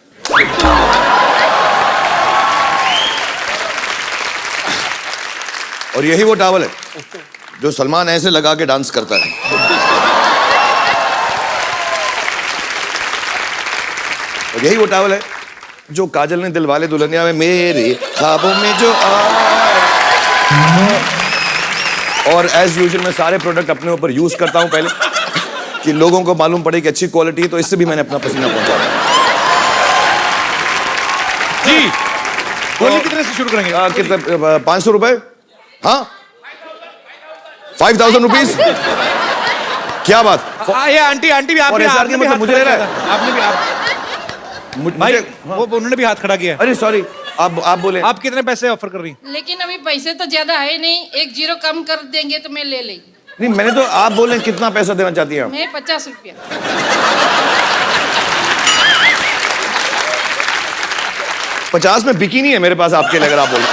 Speaker 2: और यही वो टॉवल है जो सलमान ऐसे लगा के डांस करता है। और यही वो टॉवल है जो काजल ने दिलवाले दुल्हनिया में मेरे ख्वाबों में जो और एज यूजुअल मैं सारे प्रोडक्ट अपने ऊपर यूज करता हूं पहले, कि लोगों को मालूम पड़े कि अच्छी क्वालिटी है, तो इससे भी मैंने अपना पसीना पहुंचा।
Speaker 3: जी, बोलिए कितने से शुरू करेंगे?
Speaker 2: कितने? 500 रुपए? हाँ, 5000 रुपीज। क्या बात?
Speaker 3: ये आंटी भी
Speaker 2: और
Speaker 3: आपने
Speaker 2: ऐसा नहीं मतलब मुझे ले रहा है?
Speaker 3: आपने भी भाई, वो उन्होंने भी हाथ खड़ा किया।
Speaker 2: अरे सॉरी, आप बोले।
Speaker 3: आप कितने पैसे ऑफर कर रही हैं?
Speaker 11: लेकिन अभी पैसे तो ज्यादा है नहीं, 1 0 कम कर देंगे तो मैं ले लेगी।
Speaker 2: नहीं, मैंने तो, आप बोले कितना पैसा देना चाहती हैं आप?
Speaker 11: मैं 50 रुपया।
Speaker 2: 50 में बिकी नहीं है मेरे पास आपके लिए, अगर आप बोले।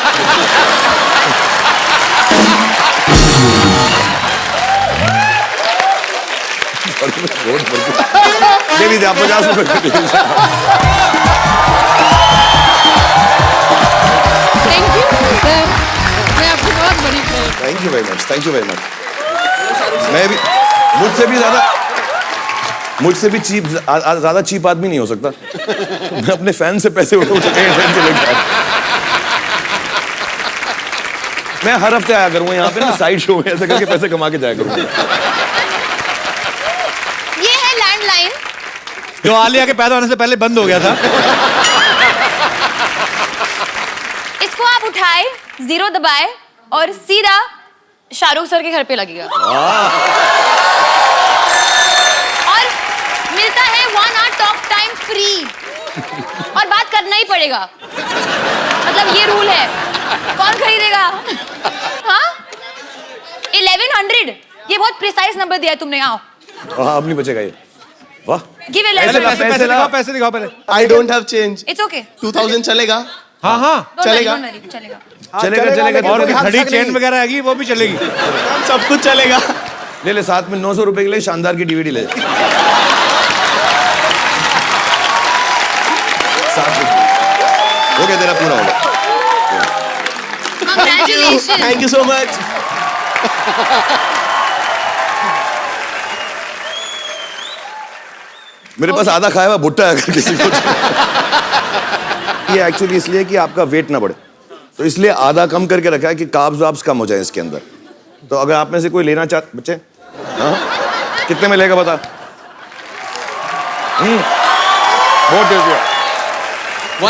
Speaker 2: दे दीजिए आप 50 रुपए
Speaker 11: थैंक यू सर, मैं आपकी बहुत बड़ी fan हूँ।
Speaker 2: Thank you very much. मैं भी मुझसे भी चीप ज्यादा चीप आदमी नहीं हो सकता। मैं अपने फैन से पैसे उठा फैन से लेकर मैं हर हफ्ते आया करूंगा यहाँ पे ना साइड शो में, ऐसे करके पैसे कमा के जाया करूंगा।
Speaker 4: ये है लैंडलाइन।
Speaker 3: जो आलिया के पैदा होने से पहले बंद हो गया था।
Speaker 4: इसको आप उठाए, 0 दबाए और सीधा शाहरुख सर के घर पे लगेगा। और मिलता है 1 hour टॉक टाइम फ्री। और बात करना ही पड़ेगा, मतलब ये रूल है। कौन खरीदेगा? हाँ 1100, ये बहुत प्रिसाइज नंबर दिया है तुमने। आओ
Speaker 2: हाँ, अब नहीं बचेगा ये। वाह,
Speaker 4: गिव ए
Speaker 3: पैसे दिखाओ पहले।
Speaker 6: I don't have change.
Speaker 4: It's okay,
Speaker 6: 2000 चलेगा?
Speaker 3: हाँ हाँ
Speaker 6: चलेगा।
Speaker 3: चलेगा। और घड़ी चेन वगैरह आएगी वो भी चलेगी।
Speaker 6: सब कुछ चलेगा।
Speaker 2: ले साथ में 900 रुपए के लिए शानदार की डीवीडी ले। साथ में हो गया, तेरा पूरा हो गया।
Speaker 4: Congratulation.
Speaker 6: Thank you so much.
Speaker 2: मेरे पास आधा खाया हुआ भुट्टा है अगर किसी को। ये एक्चुअली इसलिए कि आपका वेट ना बढ़े, तो इसलिए आधा कम करके रखा है कि कार्ब्स वाब्स कम हो जाए इसके अंदर। तो अगर आप में से कोई लेना चाहते बच्चे, हाँ कितने में लेगा बता? बहुत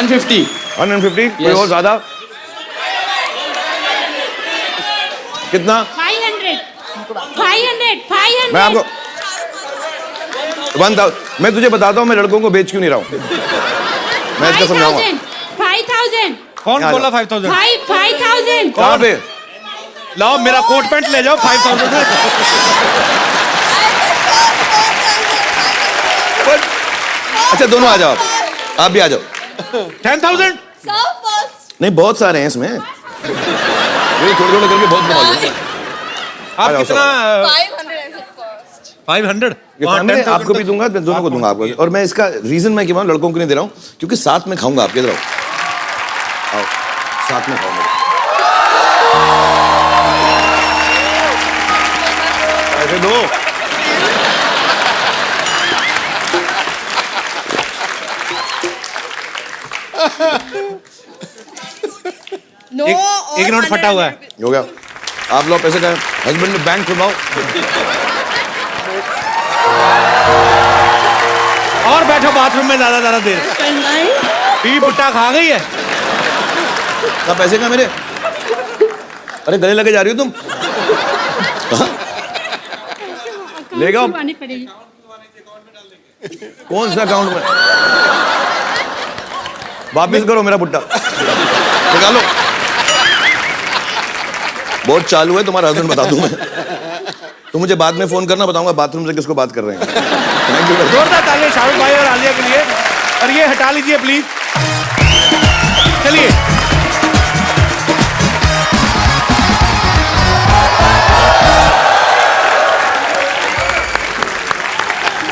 Speaker 2: टेस्टी है। 150 कोई और ज्यादा? कितना?
Speaker 10: 500
Speaker 2: मैं आपको 1000 मैं तुझे बताता हूँ मैं लड़कों को बेच क्यों नहीं रहा हूँ। मैं इसका समझाऊंगा।
Speaker 10: 5000
Speaker 3: कौन बोला 5000?
Speaker 10: 5000
Speaker 2: कहाँ पे?
Speaker 3: लाओ मेरा कोट पैंट ले जाओ 5000 में।
Speaker 2: अच्छा दोनों आ जाओ, आप भी आ जाओ।
Speaker 3: 10,000?
Speaker 2: नहीं बहुत सारे हैं इसमें, ये थोड़े करके बहुत कमा लूंगा।
Speaker 3: आप
Speaker 2: जाओ,
Speaker 3: कितना? 500?
Speaker 2: ये फैमिली आपको भी दूंगा, मैं दोनों को दूंगा आपको। और मैं इसका रीजन मैं क्यों लड़कों को नहीं दे रहा हूँ, क्योंकि साथ में खाऊंगा। आप इधर आओ, साथ में खाऊंगा। ऐसे दो।
Speaker 3: एक नोट फटा हुआ है।
Speaker 2: हो गया, आप लोग पैसे का हस्बैंड ने बैंक खुलवाओ।
Speaker 3: और बैठो बाथरूम में ज्यादा देर। बीवी पुट्टा खा गई है।
Speaker 2: क्या पैसे का मेरे? अरे गले लगे जा रही हो तुम? लेगा कौन सा अकाउंट में? वापिस करो मेरा पुट्टा, निकालो। बहुत चालू है तुम्हारा हस्बैंड, बता दूं मैं। तो मुझे बाद में फोन करना, बताऊंगा बाथरूम से किसको बात कर रहे हैं। Thank you.
Speaker 3: जोरदार तालियां शाहरुख भाई और आलिया के लिए। और ये हटा लीजिए प्लीज। चलिए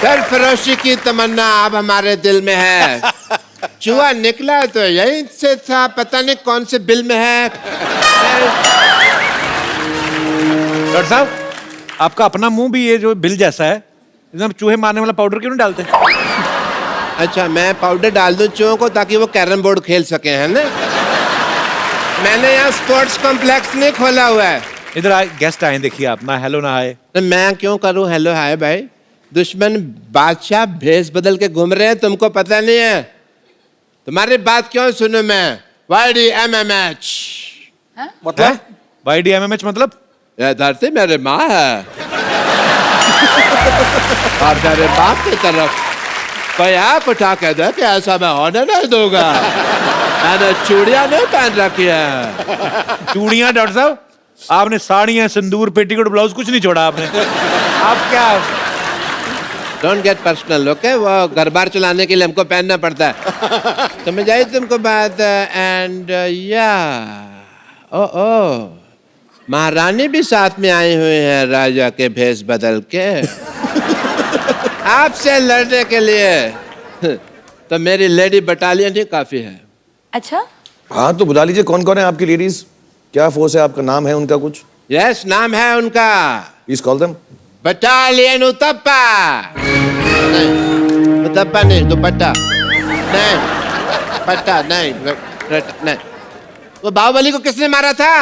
Speaker 1: सरफरोशी की तमन्ना अब हमारे दिल में है। चूहा निकला तो यहीं से था, पता नहीं कौन से बिल में है।
Speaker 3: डॉक्टर साहब, आपका अपना मुंह भी ये जो बिल जैसा है, एकदम चूहे मारने वाला पाउडर क्यों नहीं डालते?
Speaker 1: अच्छा मैं पाउडर डाल दूं चूहों को ताकि वो कैरम बोर्ड खेल सके, है ना? मैंने यहाँ स्पोर्ट्स कॉम्प्लेक्स नहीं खोला हुआ है।
Speaker 3: इधर आए, गेस्ट आए, देखिए आप ना हेलो ना हाय।
Speaker 1: तो मैं क्यों करूं हेलो हाय भाई? दुश्मन बादशाह भेस बदल के घूम रहे हैं, तुमको पता नहीं है? तुम्हारी बात क्यों सुनूं मैं? YDMMH
Speaker 3: मतलब YDMMH मतलब?
Speaker 1: ये धरती मेरी माँ है और मेरे बाप की तरफ कोई आँख उठा के दे कि ऐसा मैं होने नहीं दूंगा। मैंने चूड़ियां नहीं पहन रखी है।
Speaker 3: चूड़ियां? डॉक्टर साहब आपने साड़ियां, सिंदूर, पेटीकोट, ब्लाउज कुछ नहीं छोड़ा आपने। आप क्या?
Speaker 1: Don't get personal, okay? वो घर बार चलाने के लिए हमको पहनना पड़ता है। समझ आई तुमको बात? एंड या ओ महारानी भी साथ में आई हुई है राजा के भेष बदल के। आपसे लड़ने के लिए तो मेरी लेडी बटालियन ही काफी है।
Speaker 4: अच्छा,
Speaker 2: हाँ तो बुला लीजिए, कौन कौन है आपकी लेडीज? क्या फोर्स है आपका? नाम है उनका कुछ?
Speaker 1: यस, नाम है उनका
Speaker 2: please call them.
Speaker 1: Battalion Uthappa. नहीं, उतप्पा नहीं, दुपट्टा नहीं, पट्टा नहीं, नहीं। वो बाहुबली को किसने मारा था?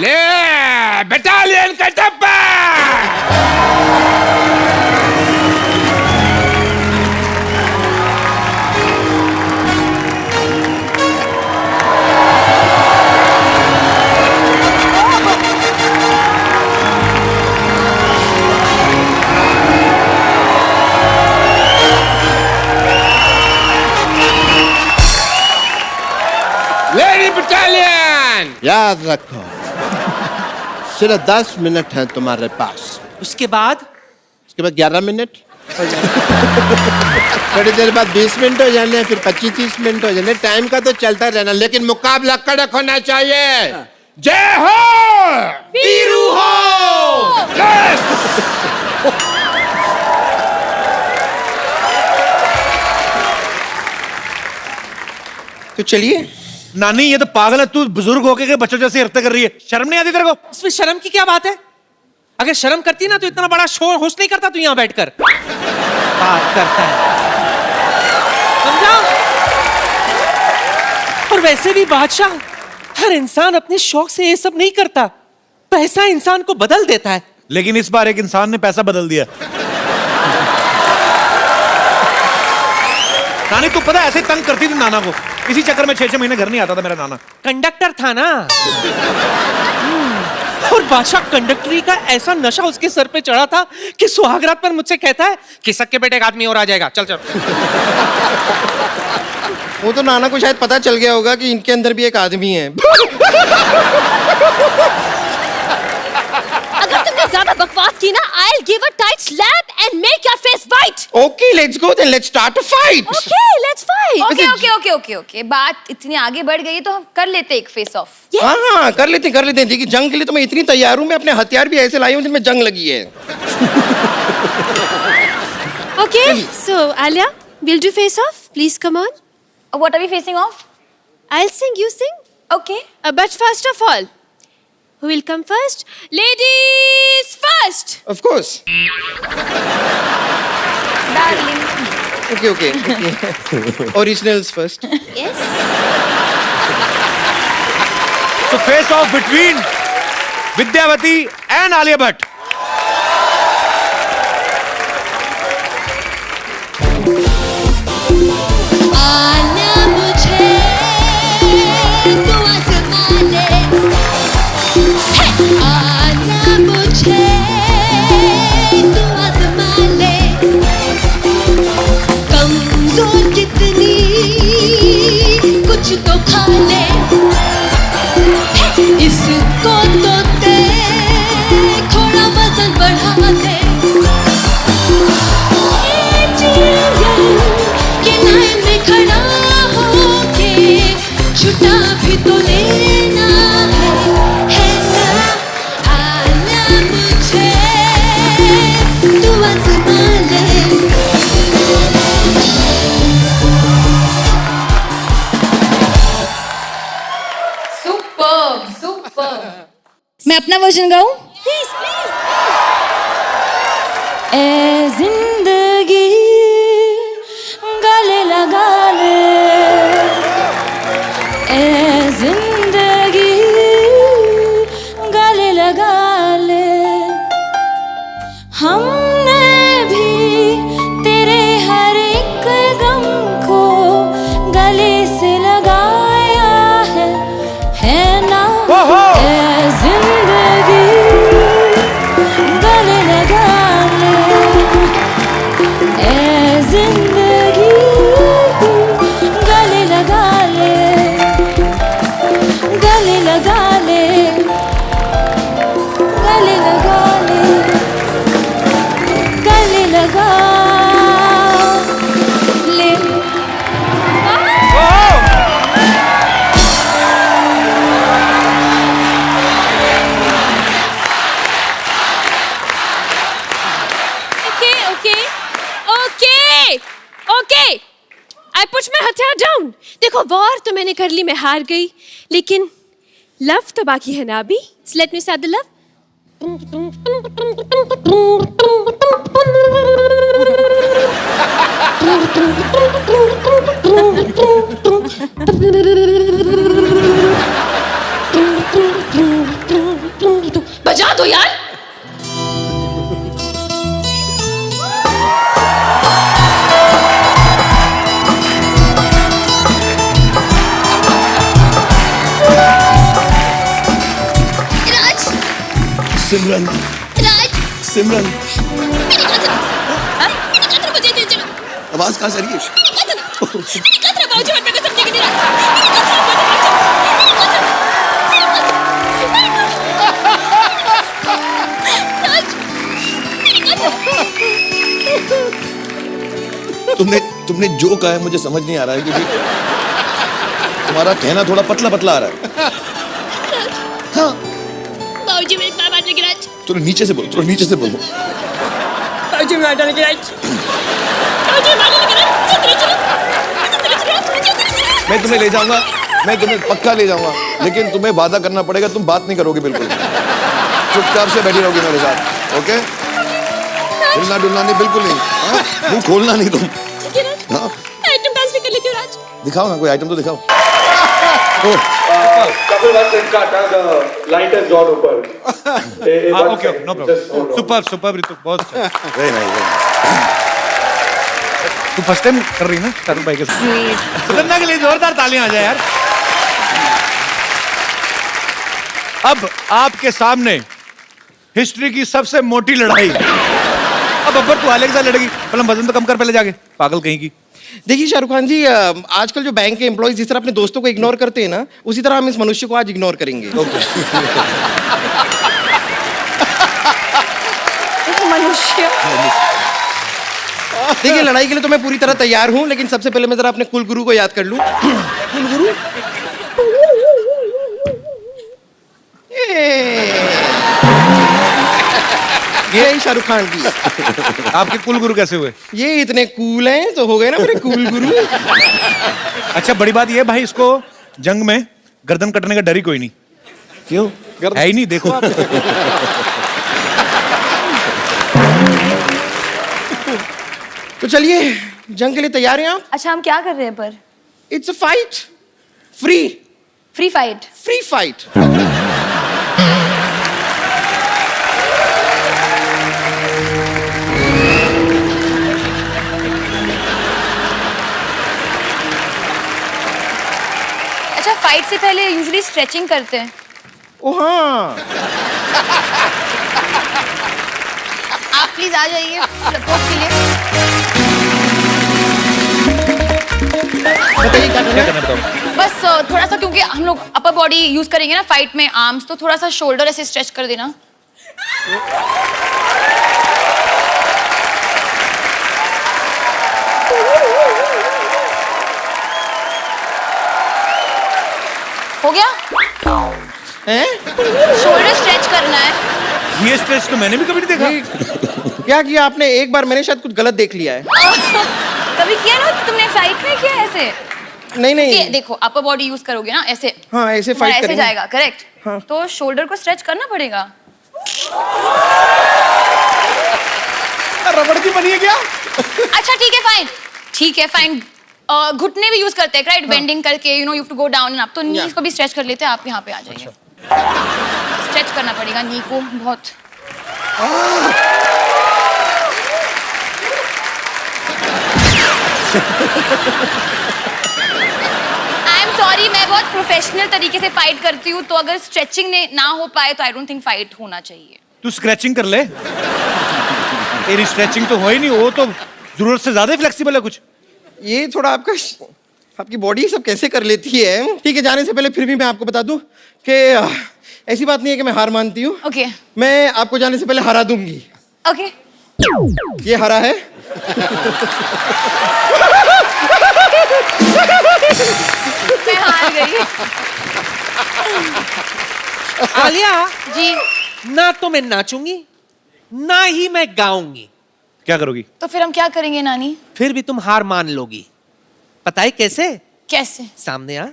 Speaker 1: ले बटालियन का टप्पा। लेडी बटालियन, याद रखो सिर्फ 10 मिनट है तुम्हारे पास।
Speaker 11: उसके बाद
Speaker 1: 11 मिनट, थोड़ी देर बाद 20 मिनट हो जाने, फिर 25-30 मिनट हो जाने। टाइम का तो चलता रहना, लेकिन मुकाबला कड़क होना चाहिए। जय हो वीरू हो।
Speaker 6: तो चलिए।
Speaker 3: नानी ये तो पागल है, तू बुजुर्ग होके के बच्चों जैसे हरकतें कर रही है। शर्म नहीं आती तेरे को?
Speaker 11: इसमें शर्म की क्या बात है? अगर शर्म करती ना तो इतना बड़ा शोर होस्ट नहीं करता तू यहाँ बैठकर बात करता है, समझा? और वैसे भी बादशाह, हर इंसान अपने शौक से ये सब नहीं करता। पैसा इंसान को बदल देता है।
Speaker 3: लेकिन इस बार एक इंसान ने पैसा बदल दिया। नानी तू पता ऐसे तंग करती थी नाना को, इसी चक्कर में 6-6 महीने घर नहीं आता था मेरा नाना।
Speaker 11: कंडक्टर था ना। और बादशाह कंडक्टरी का ऐसा नशा उसके सर पे चढ़ा था कि सुहागरात पर मुझसे कहता है कि सक्के बेटे एक आदमी और आ जाएगा, चल चल।
Speaker 6: वो तो नाना को शायद पता चल गया होगा कि इनके अंदर भी एक आदमी है।
Speaker 4: अगर तुमने ज्यादा बकवास की ना, I'll give a tight slap and make your face white.
Speaker 6: Okay, let's go then. Let's start a fight.
Speaker 4: Okay, let's fight. Okay. बात इतनी आगे बढ़ गई तो हम कर लेते एक फेस ऑफ।
Speaker 6: हाँ, कर लेते हैं। देखिए, जंग के लिए तो मैं इतनी तैयार हूँ, मैं अपने हथियार भी ऐसे लाई हूँ जिनमें जंग लगी है।
Speaker 10: Okay, so Alia, we'll do face off. Please come on.
Speaker 4: What are we facing off?
Speaker 10: I'll sing, you sing.
Speaker 4: Okay.
Speaker 10: But first of all, who will come first? Ladies first.
Speaker 6: Of course.
Speaker 4: Darling.
Speaker 6: Okay. Originals first.
Speaker 10: Yes.
Speaker 3: So face off between Vidyavati and Alia Bhatt.
Speaker 10: आना मुझे तू आज़मा ले, आना मुझे तू आज़मा ले, कमजोर कितनी कुछ तो खा ले, इसको तो थोड़ा वजन बढ़ा दे। खड़ा होके छुटा भी तो लेना है ना, आना मुझे तू आज़मा ले।
Speaker 4: सुपर।
Speaker 8: मैं अपना वर्जन गाऊं?
Speaker 4: Please.
Speaker 8: ए जिंदगी गले लगा ले, ए जिंदगी गले लगा ले, हमने भी तेरे हर एक गम को गले से लगाया है ना? ए जिंदगी गले लगा ले, ए जिंदगी गले लगा ले।
Speaker 10: देखो वॉर तो मैंने कर ली, मैं हार गई, लेकिन लव तो बाकी है ना अभी. Let me start the love.
Speaker 4: बजा दो यार. राज,
Speaker 2: सिमरन,
Speaker 10: राज,
Speaker 2: सिमरन,
Speaker 10: मेरी कतरा, हाँ? मेरी कतरा बजे दे चलो.
Speaker 2: आवाज कहाँ से आ रही है?
Speaker 10: मेरी कतरा बाबूजी मत मेरे को समझेंगे नहीं. मेरी कतरा मेरी कतरा. राज, मेरी कतरा.
Speaker 2: तुमने जो कहा है मुझे समझ नहीं आ रहा है, क्योंकि तुम्हारा कहना थोड़ा पतला पतला आ रहा है. हाँ,
Speaker 10: बाबूजी मेरी बात मानने की. राज,
Speaker 2: थोड़ा नीचे से बोलो, थोड़ा नीचे से बोलो.
Speaker 10: बाबूजी मेरी बात मानने की. राज, बाबूजी मेरी बात मानने की. राज, चलो.
Speaker 2: मैं तुम्हें ले जाऊंगा, मैं तुम्हें पक्का ले जाऊंगा, लेकिन तुम्हें वादा करना पड़ेगा तुम बात नहीं करोगे बिल्कुल. चुपचाप से बैठी रहोगी मेरे साथ. ओके? हिलना डुलना नहीं, बिल्कुल नहीं. हाँ? मुंह खोलना नहीं तुम. हाँ?
Speaker 10: आइटम डांस भी कर लेती हूँ. राज,
Speaker 2: दिखाओ ना, कोई आइटम तो दिखाओ.
Speaker 3: Okay, no problem. Super Ritu, बहुत अच्छा.
Speaker 2: नहीं नहीं.
Speaker 3: तू फर्स्ट टाइम कर रही है ना शाहरुख भाई के साथ? सुगंधा के लिए जोरदार तालियां आ जाए यार. अब आपके सामने हिस्ट्री की सबसे मोटी लड़ाई. अब अब्बर तू आले के साथ लड़ेगी. मतलब वजन तो कम कर पहले जाके, पागल कहीं की.
Speaker 12: देखिए शाहरुख खान जी, आजकल जो बैंक के एम्प्लॉइज जिस तरह अपने दोस्तों को इग्नोर करते हैं ना, उसी तरह हम इस मनुष्य को आज इग्नोर करेंगे.
Speaker 4: मनुष्य.
Speaker 12: देखिए लड़ाई के लिए तो मैं पूरी तरह तैयार हूं, लेकिन सबसे पहले मैं जरा अपने कुल गुरु को याद कर लूं. कुल गुरु, ये शाहरुख खान जी.
Speaker 3: आपके कुल गुरु कैसे हुए?
Speaker 12: ये इतने कूल हैं तो हो गए ना मेरे कूल गुरु.
Speaker 3: अच्छा, बड़ी बात ये भाई, इसको जंग में गर्दन कटने का डर ही कोई नहीं.
Speaker 2: क्यों?
Speaker 3: है ही नहीं, देखो आप.
Speaker 12: तो चलिए जंग के लिए तैयार हैं आप?
Speaker 4: अच्छा, हम क्या कर रहे हैं पर?
Speaker 12: It's a fight. Free
Speaker 4: free fight.
Speaker 12: Free fight.
Speaker 4: अच्छा, फाइट से पहले यूजुअली स्ट्रेचिंग करते हैं.
Speaker 12: ओ हाँ,
Speaker 4: आप प्लीज आ जाइए सपोर्ट के लिए.
Speaker 12: बताइए क्या करना है?
Speaker 3: करना बताओ.
Speaker 4: बस थोड़ा सा, क्योंकि हम लोग अपर बॉडी यूज करेंगे ना फाइट में, आर्म्स, तो थोड़ा सा शोल्डर ऐसे स्ट्रेच कर देना. हो गया?
Speaker 12: हैं?
Speaker 4: शोल्डर स्ट्रेच करना है.
Speaker 3: ये स्ट्रेच तो मैंने भी कभी नहीं देखा.
Speaker 12: क्या किया आपने? एक बार मैंने शायद कुछ गलत देख लिया है.
Speaker 4: कभी किया ना तुमने फाइट में? किया ऐसे?
Speaker 12: नहीं नहीं.
Speaker 4: ये देखो, अपर बॉडी यूज करोगे ना ऐसे.
Speaker 12: हाँ, ऐसे
Speaker 4: तुम्हारा
Speaker 12: फाइट
Speaker 4: ऐसे
Speaker 12: करेंगे.
Speaker 4: जाएगा, करेक्ट.
Speaker 12: हाँ.
Speaker 4: तो शोल्डर को स्ट्रेच करना पड़ेगा.
Speaker 3: रबड़ की बनी है क्या?
Speaker 4: अच्छा ठीक है, फाइन. ठीक है, फाइन. घुटने भी यूज करते हैं, राइट? बेंडिंग करके, you know, you have to go down and up. तो नीज को भी स्ट्रेच कर लेते हैं. आप यहाँ पे आ जाइए. स्ट्रेच करना पड़ेगा नी को बहुत. आई एम सॉरी, मैं बहुत प्रोफेशनल तरीके से फाइट करती हूँ, तो अगर स्ट्रेचिंग ने ना हो पाए तो आई डोंट थिंक फाइट होना चाहिए.
Speaker 3: तू स्क्रैचिंग कर ले. तेरी स्ट्रेचिंग तो हो ही नहीं, वो तो जरूरत से ज्यादा फ्लेक्सिबल है कुछ.
Speaker 12: ये थोड़ा आपकी बॉडी सब कैसे कर लेती है. ठीक है, जाने से पहले फिर भी मैं आपको बता दूं कि ऐसी बात नहीं है कि मैं हार मानती हूँ.
Speaker 4: ओके.
Speaker 12: मैं आपको जाने से पहले हरा दूंगी.
Speaker 4: ओके.
Speaker 12: ये हरा है.
Speaker 4: मैं हार गई.
Speaker 11: आलिया
Speaker 4: जी.
Speaker 11: ना तो मैं नाचूंगी ना ही मैं गाऊंगी.
Speaker 3: क्या करोगी?
Speaker 4: तो फिर हम क्या करेंगे नानी?
Speaker 11: फिर भी तुम हार मान लोगी. पता है कैसे?
Speaker 4: कैसे?
Speaker 11: सामने आ।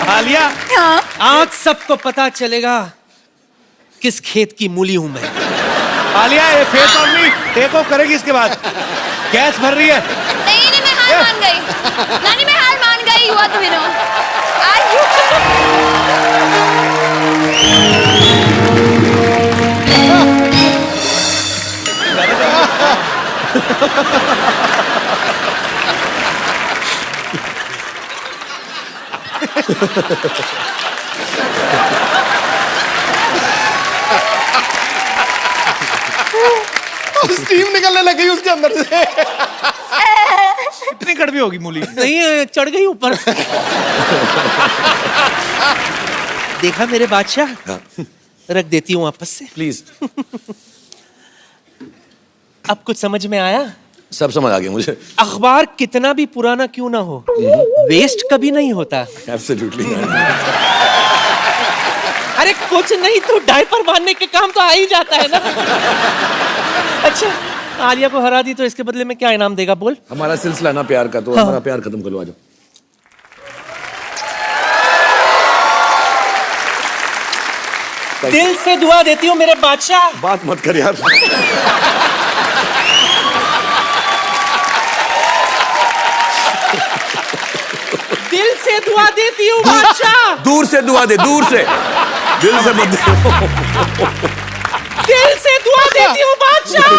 Speaker 3: आलिया,
Speaker 4: हाँ।
Speaker 11: आज सबको पता चलेगा किस खेत की मूली हूं मैं।
Speaker 3: आलिया, ये face on me take off करेगी इसके बाद। गैस भर रही है।
Speaker 4: नहीं नहीं, मैं हार मान गई। नानी मैं हार मान गई। हुआ तो विनो।
Speaker 12: स्टीम निकलने लगी उसके अंदर से।
Speaker 3: कितनी कड़वी होगी मूली?
Speaker 11: नहीं, चढ़ गई ऊपर। देखा मेरे बादशाह? रख देती हूँ वापस से।
Speaker 2: प्लीज।
Speaker 11: अब कुछ समझ में आया?
Speaker 2: सब समझ आ गया मुझे।
Speaker 11: अखबार कितना भी पुराना क्यों ना हो, वेस्ट कभी नहीं होता।
Speaker 2: एब्सोल्युटली।
Speaker 11: अरे कुछ नहीं तो डायपर बांधने के काम तो आ ही जाता है ना। अच्छा, आलिया को हरा दी तो इसके बदले में क्या इनाम देगा बोल?
Speaker 2: हमारा सिलसिला ना प्यार का, तो हमारा प्यार खत्म कर लो। आ जाओ।
Speaker 11: दिल से दुआ देती हूँ मेरे बादशाह।
Speaker 2: बात मत कर यार।
Speaker 11: दिल से दुआ देती हूँ बादशाह।
Speaker 2: दूर से दुआ दे, दूर से। दिल से मत दे।
Speaker 11: दिल से दुआ देती हूँ बादशाह।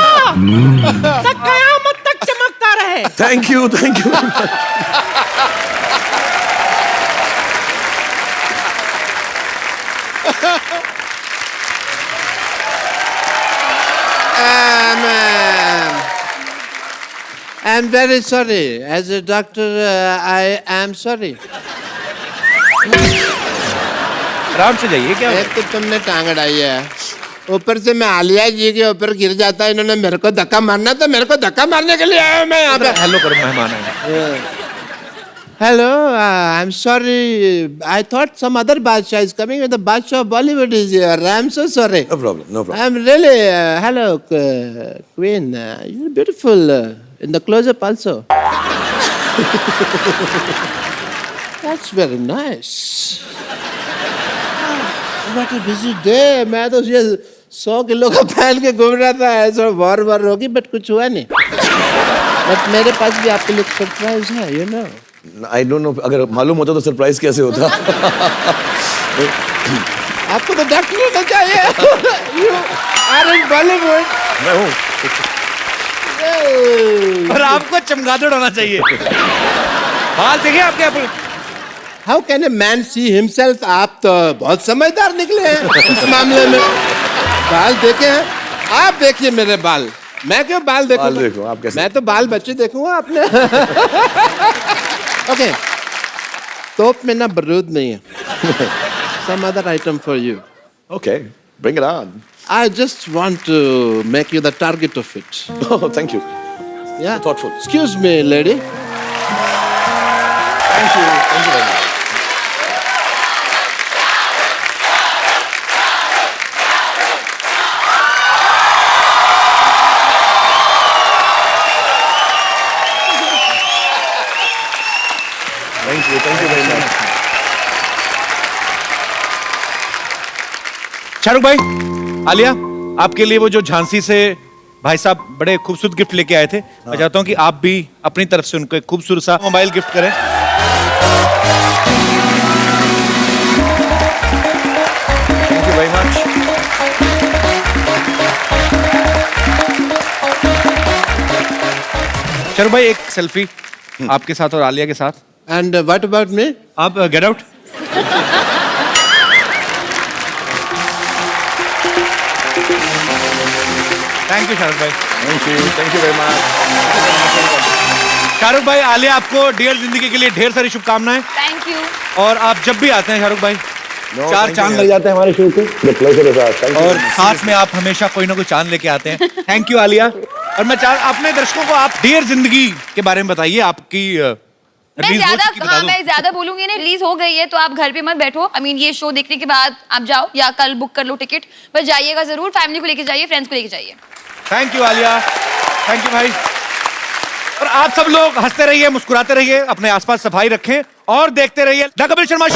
Speaker 11: तक कयामत तक चमकता रहे।
Speaker 2: Thank you, thank you.
Speaker 1: I'm very sorry. As a doctor, I am sorry.
Speaker 3: आराम से जाइए। क्या
Speaker 1: एक तो तुमने टांग अड़ाई है, ऊपर से मैं आलिया जी के ऊपर गिर जाता है। इन्होंने मेरे को धक्का मारना, तो मेरे को धक्का मारने के लिए आया मैं यहाँ पे।
Speaker 3: हेलो करो, मेहमान आए।
Speaker 1: Hello, I'm sorry. I thought some other Badshah is coming. The Badshah of Bollywood is here. I'm so sorry.
Speaker 2: No problem, no problem.
Speaker 1: I'm really, hello, Queen. You're beautiful in the close-up also. That's very nice. What a busy day. मैं तो ये 100 kilo का पहन के घूम रहा था, ऐसा वार होगी, बट कुछ हुआ नहीं। बट मेरे पास भी आपके लिए सरप्राइज है, you know.
Speaker 2: I don't know, अगर मालूम होता तो सरप्राइज कैसे होता।
Speaker 1: आपको तो डॉक्टर होना चाहिए। You are in Bollywood.
Speaker 2: मैं हूँ।
Speaker 3: और आपको चमगादड़ होना चाहिए। बाल देखिए आपके आप।
Speaker 1: How can a man see himself? आप तो बहुत समझदार निकले हैं इस मामले में। बाल देखे हैं आप? देखिए मेरे बाल। मैं क्यों बाल देखूं?
Speaker 2: बाल देखो आप कैसे।
Speaker 1: मैं तो बाल बच्चे देखूंगा अपने। ओके, तोप में ना बारूद नहीं है। Some other item for you.
Speaker 2: Okay, bring it on.
Speaker 1: I just want to make you the target of it.
Speaker 2: Oh, thank you.
Speaker 1: Yeah.
Speaker 2: Thoughtful.
Speaker 1: Excuse me, lady.
Speaker 2: Thank you. Thank you very much. Thank you very much.
Speaker 3: Shahrukh भाई, आलिया, आपके लिए वो जो झांसी से भाई साहब बड़े खूबसूरत गिफ्ट लेके आए थे, मैं चाहता हूं कि आप भी अपनी तरफ से उनको एक खूबसूरत सा मोबाइल गिफ्ट करें।
Speaker 2: Thank you very much.
Speaker 3: Shahrukh भाई, एक सेल्फी आपके साथ और आलिया के साथ।
Speaker 1: And what about me?
Speaker 3: आप get out. Thank you Shahrukh भाई।
Speaker 2: Thank you very much.
Speaker 3: Shahrukh भाई, आलिया आपको डियर जिंदगी के लिए ढेर सारी शुभकामनाएं।
Speaker 4: Thank you.
Speaker 3: और आप जब भी आते हैं शाहरुख भाई,
Speaker 2: No,
Speaker 3: चार
Speaker 2: thank
Speaker 3: चांद
Speaker 2: you.
Speaker 3: लग जाते हैं हमारे शो पे।
Speaker 2: The pleasure is ours. Thank you.
Speaker 3: और साथ में आप हमेशा कोई ना कोई चांद लेके आते हैं। Thank you Alia. और मैं अपने दर्शकों को आप डियर जिंदगी के बारे में बताइए, आपकी
Speaker 4: मैं
Speaker 3: Release हो
Speaker 4: ज्यादा
Speaker 3: चुकी, बता
Speaker 4: हाँ
Speaker 3: दो।
Speaker 4: मैं ज्यादा बोलूंगी नहीं, रिलीज हो गई है तो आप घर पे मत बैठो। आई मीन ये शो देखने के बाद आप जाओ या कल बुक कर लो टिकट, बस जाइएगा जरूर, फैमिली को लेके जाइए, फ्रेंड्स को लेके जाइए।
Speaker 3: Thank you Alia, thank you भाई। और आप सब लोग हंसते रहिए, मुस्कुराते रहिए, अपने आसपास सफाई रखें और देखते रहिए द कपिल शर्मा शो।